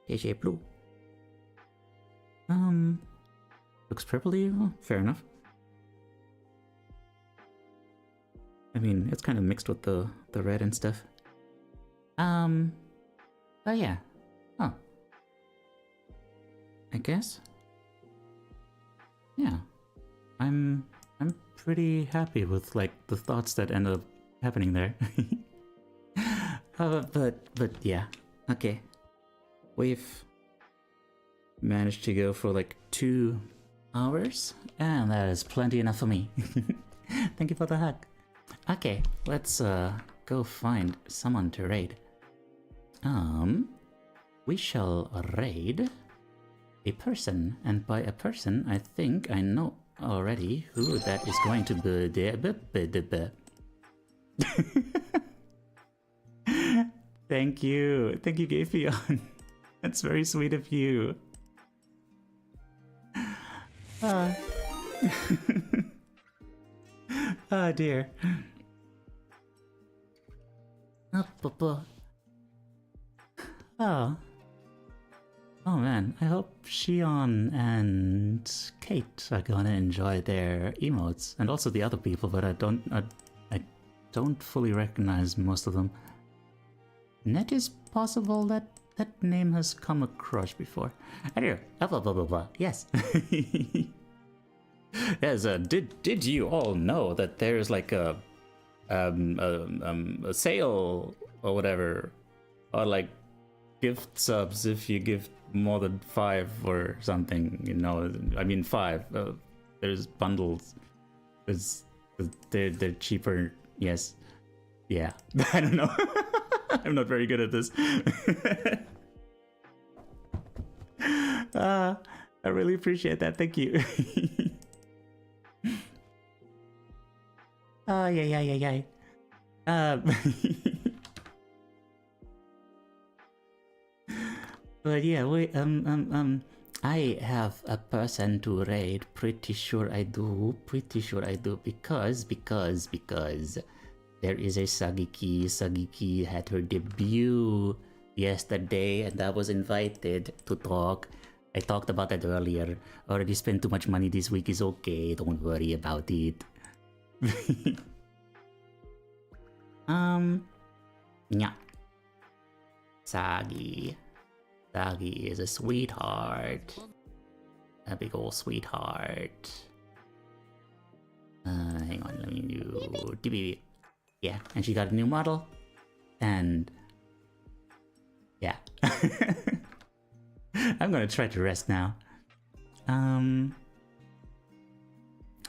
There's your blue. Looks purpley? Well, fair enough. I mean, it's kind of mixed with the red and stuff. Oh yeah. Oh. I guess. Yeah. I'm pretty happy with like the thoughts that end up happening there. But yeah. Okay. We've managed to go for like 2 hours, and that is plenty enough for me. Thank you for the hug. Okay, let's go find someone to raid. We shall raid a person, and by a person, I think I know already who that is going to be. Thank you, Gafion. That's very sweet of you. Oh dear. Oh. Oh man, I hope Shion and Kate are gonna enjoy their emotes, and also the other people, but I don't fully recognize most of them. Net is possible that name has come across before. Anyway, blah blah blah blah. Yes. Yes. Did you all know that there's like a sale or whatever, or like gift subs if you give more than 5 or something? You know, I mean 5. There's bundles. They're cheaper. Yes. Yeah. I don't know. I'm not very good at this. I really appreciate that. Thank you. Oh, yeah. But yeah, I have a person to raid. Pretty sure I do. Because there is a Sagiki. Sagiki had her debut yesterday, and I was invited to talk. I talked about that earlier. Already spent too much money this week. Is okay. Don't worry about it. Yeah. Sagi is a sweetheart. A big old sweetheart. Hang on, let me do... Yeah, and she got a new model. And... yeah. I'm gonna try to rest now.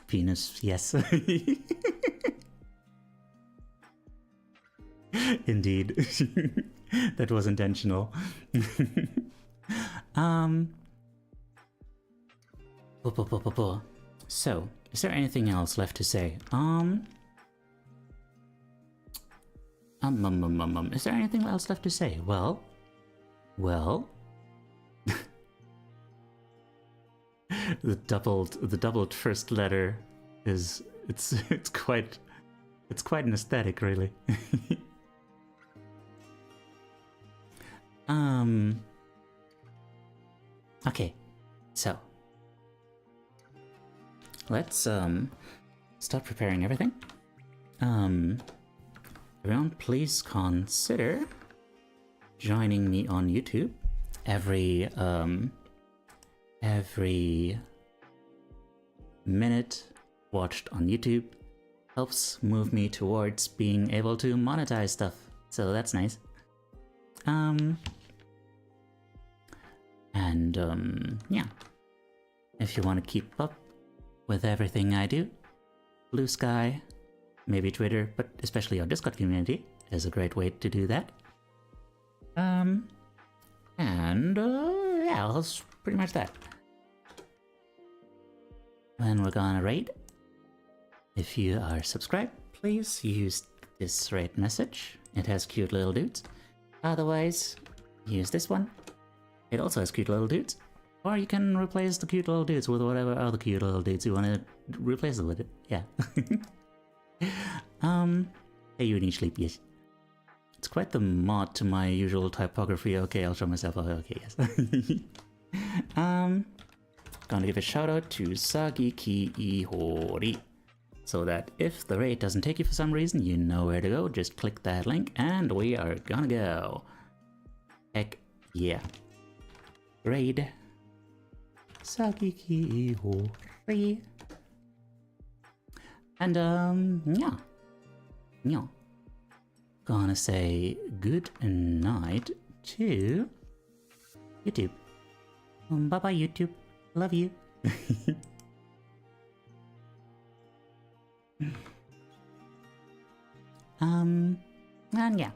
Penis, yes. Indeed. That was intentional. So, is there anything else left to say? Is there anything else left to say? Well, the doubled first letter is it's quite an aesthetic, really. Okay, so let's start preparing everything. Everyone, please consider joining me on YouTube. Every minute watched on YouTube helps move me towards being able to monetize stuff, so that's nice. Yeah, if you want to keep up with everything I do, Blue Sky, maybe Twitter, but especially our Discord community is a great way to do that. Yeah, that's pretty much that. Then we're gonna raid. If you are subscribed, please use this raid message. It has cute little dudes. Otherwise, use this one. It also has cute little dudes. Or you can replace the cute little dudes with whatever other cute little dudes you want to replace them with it. Yeah. Hey, you need sleep, yes. It's quite the mod to my usual typography. Okay, I'll show myself. Okay, yes. gonna give a shout out to Sagiki Ihori, so that if the raid doesn't take you for some reason, you know where to go. Just click that link and we are gonna go. Heck yeah. Raid Sagiki Ihori. And yeah. Gonna say good night to YouTube. Bye bye YouTube. Love you. And yeah.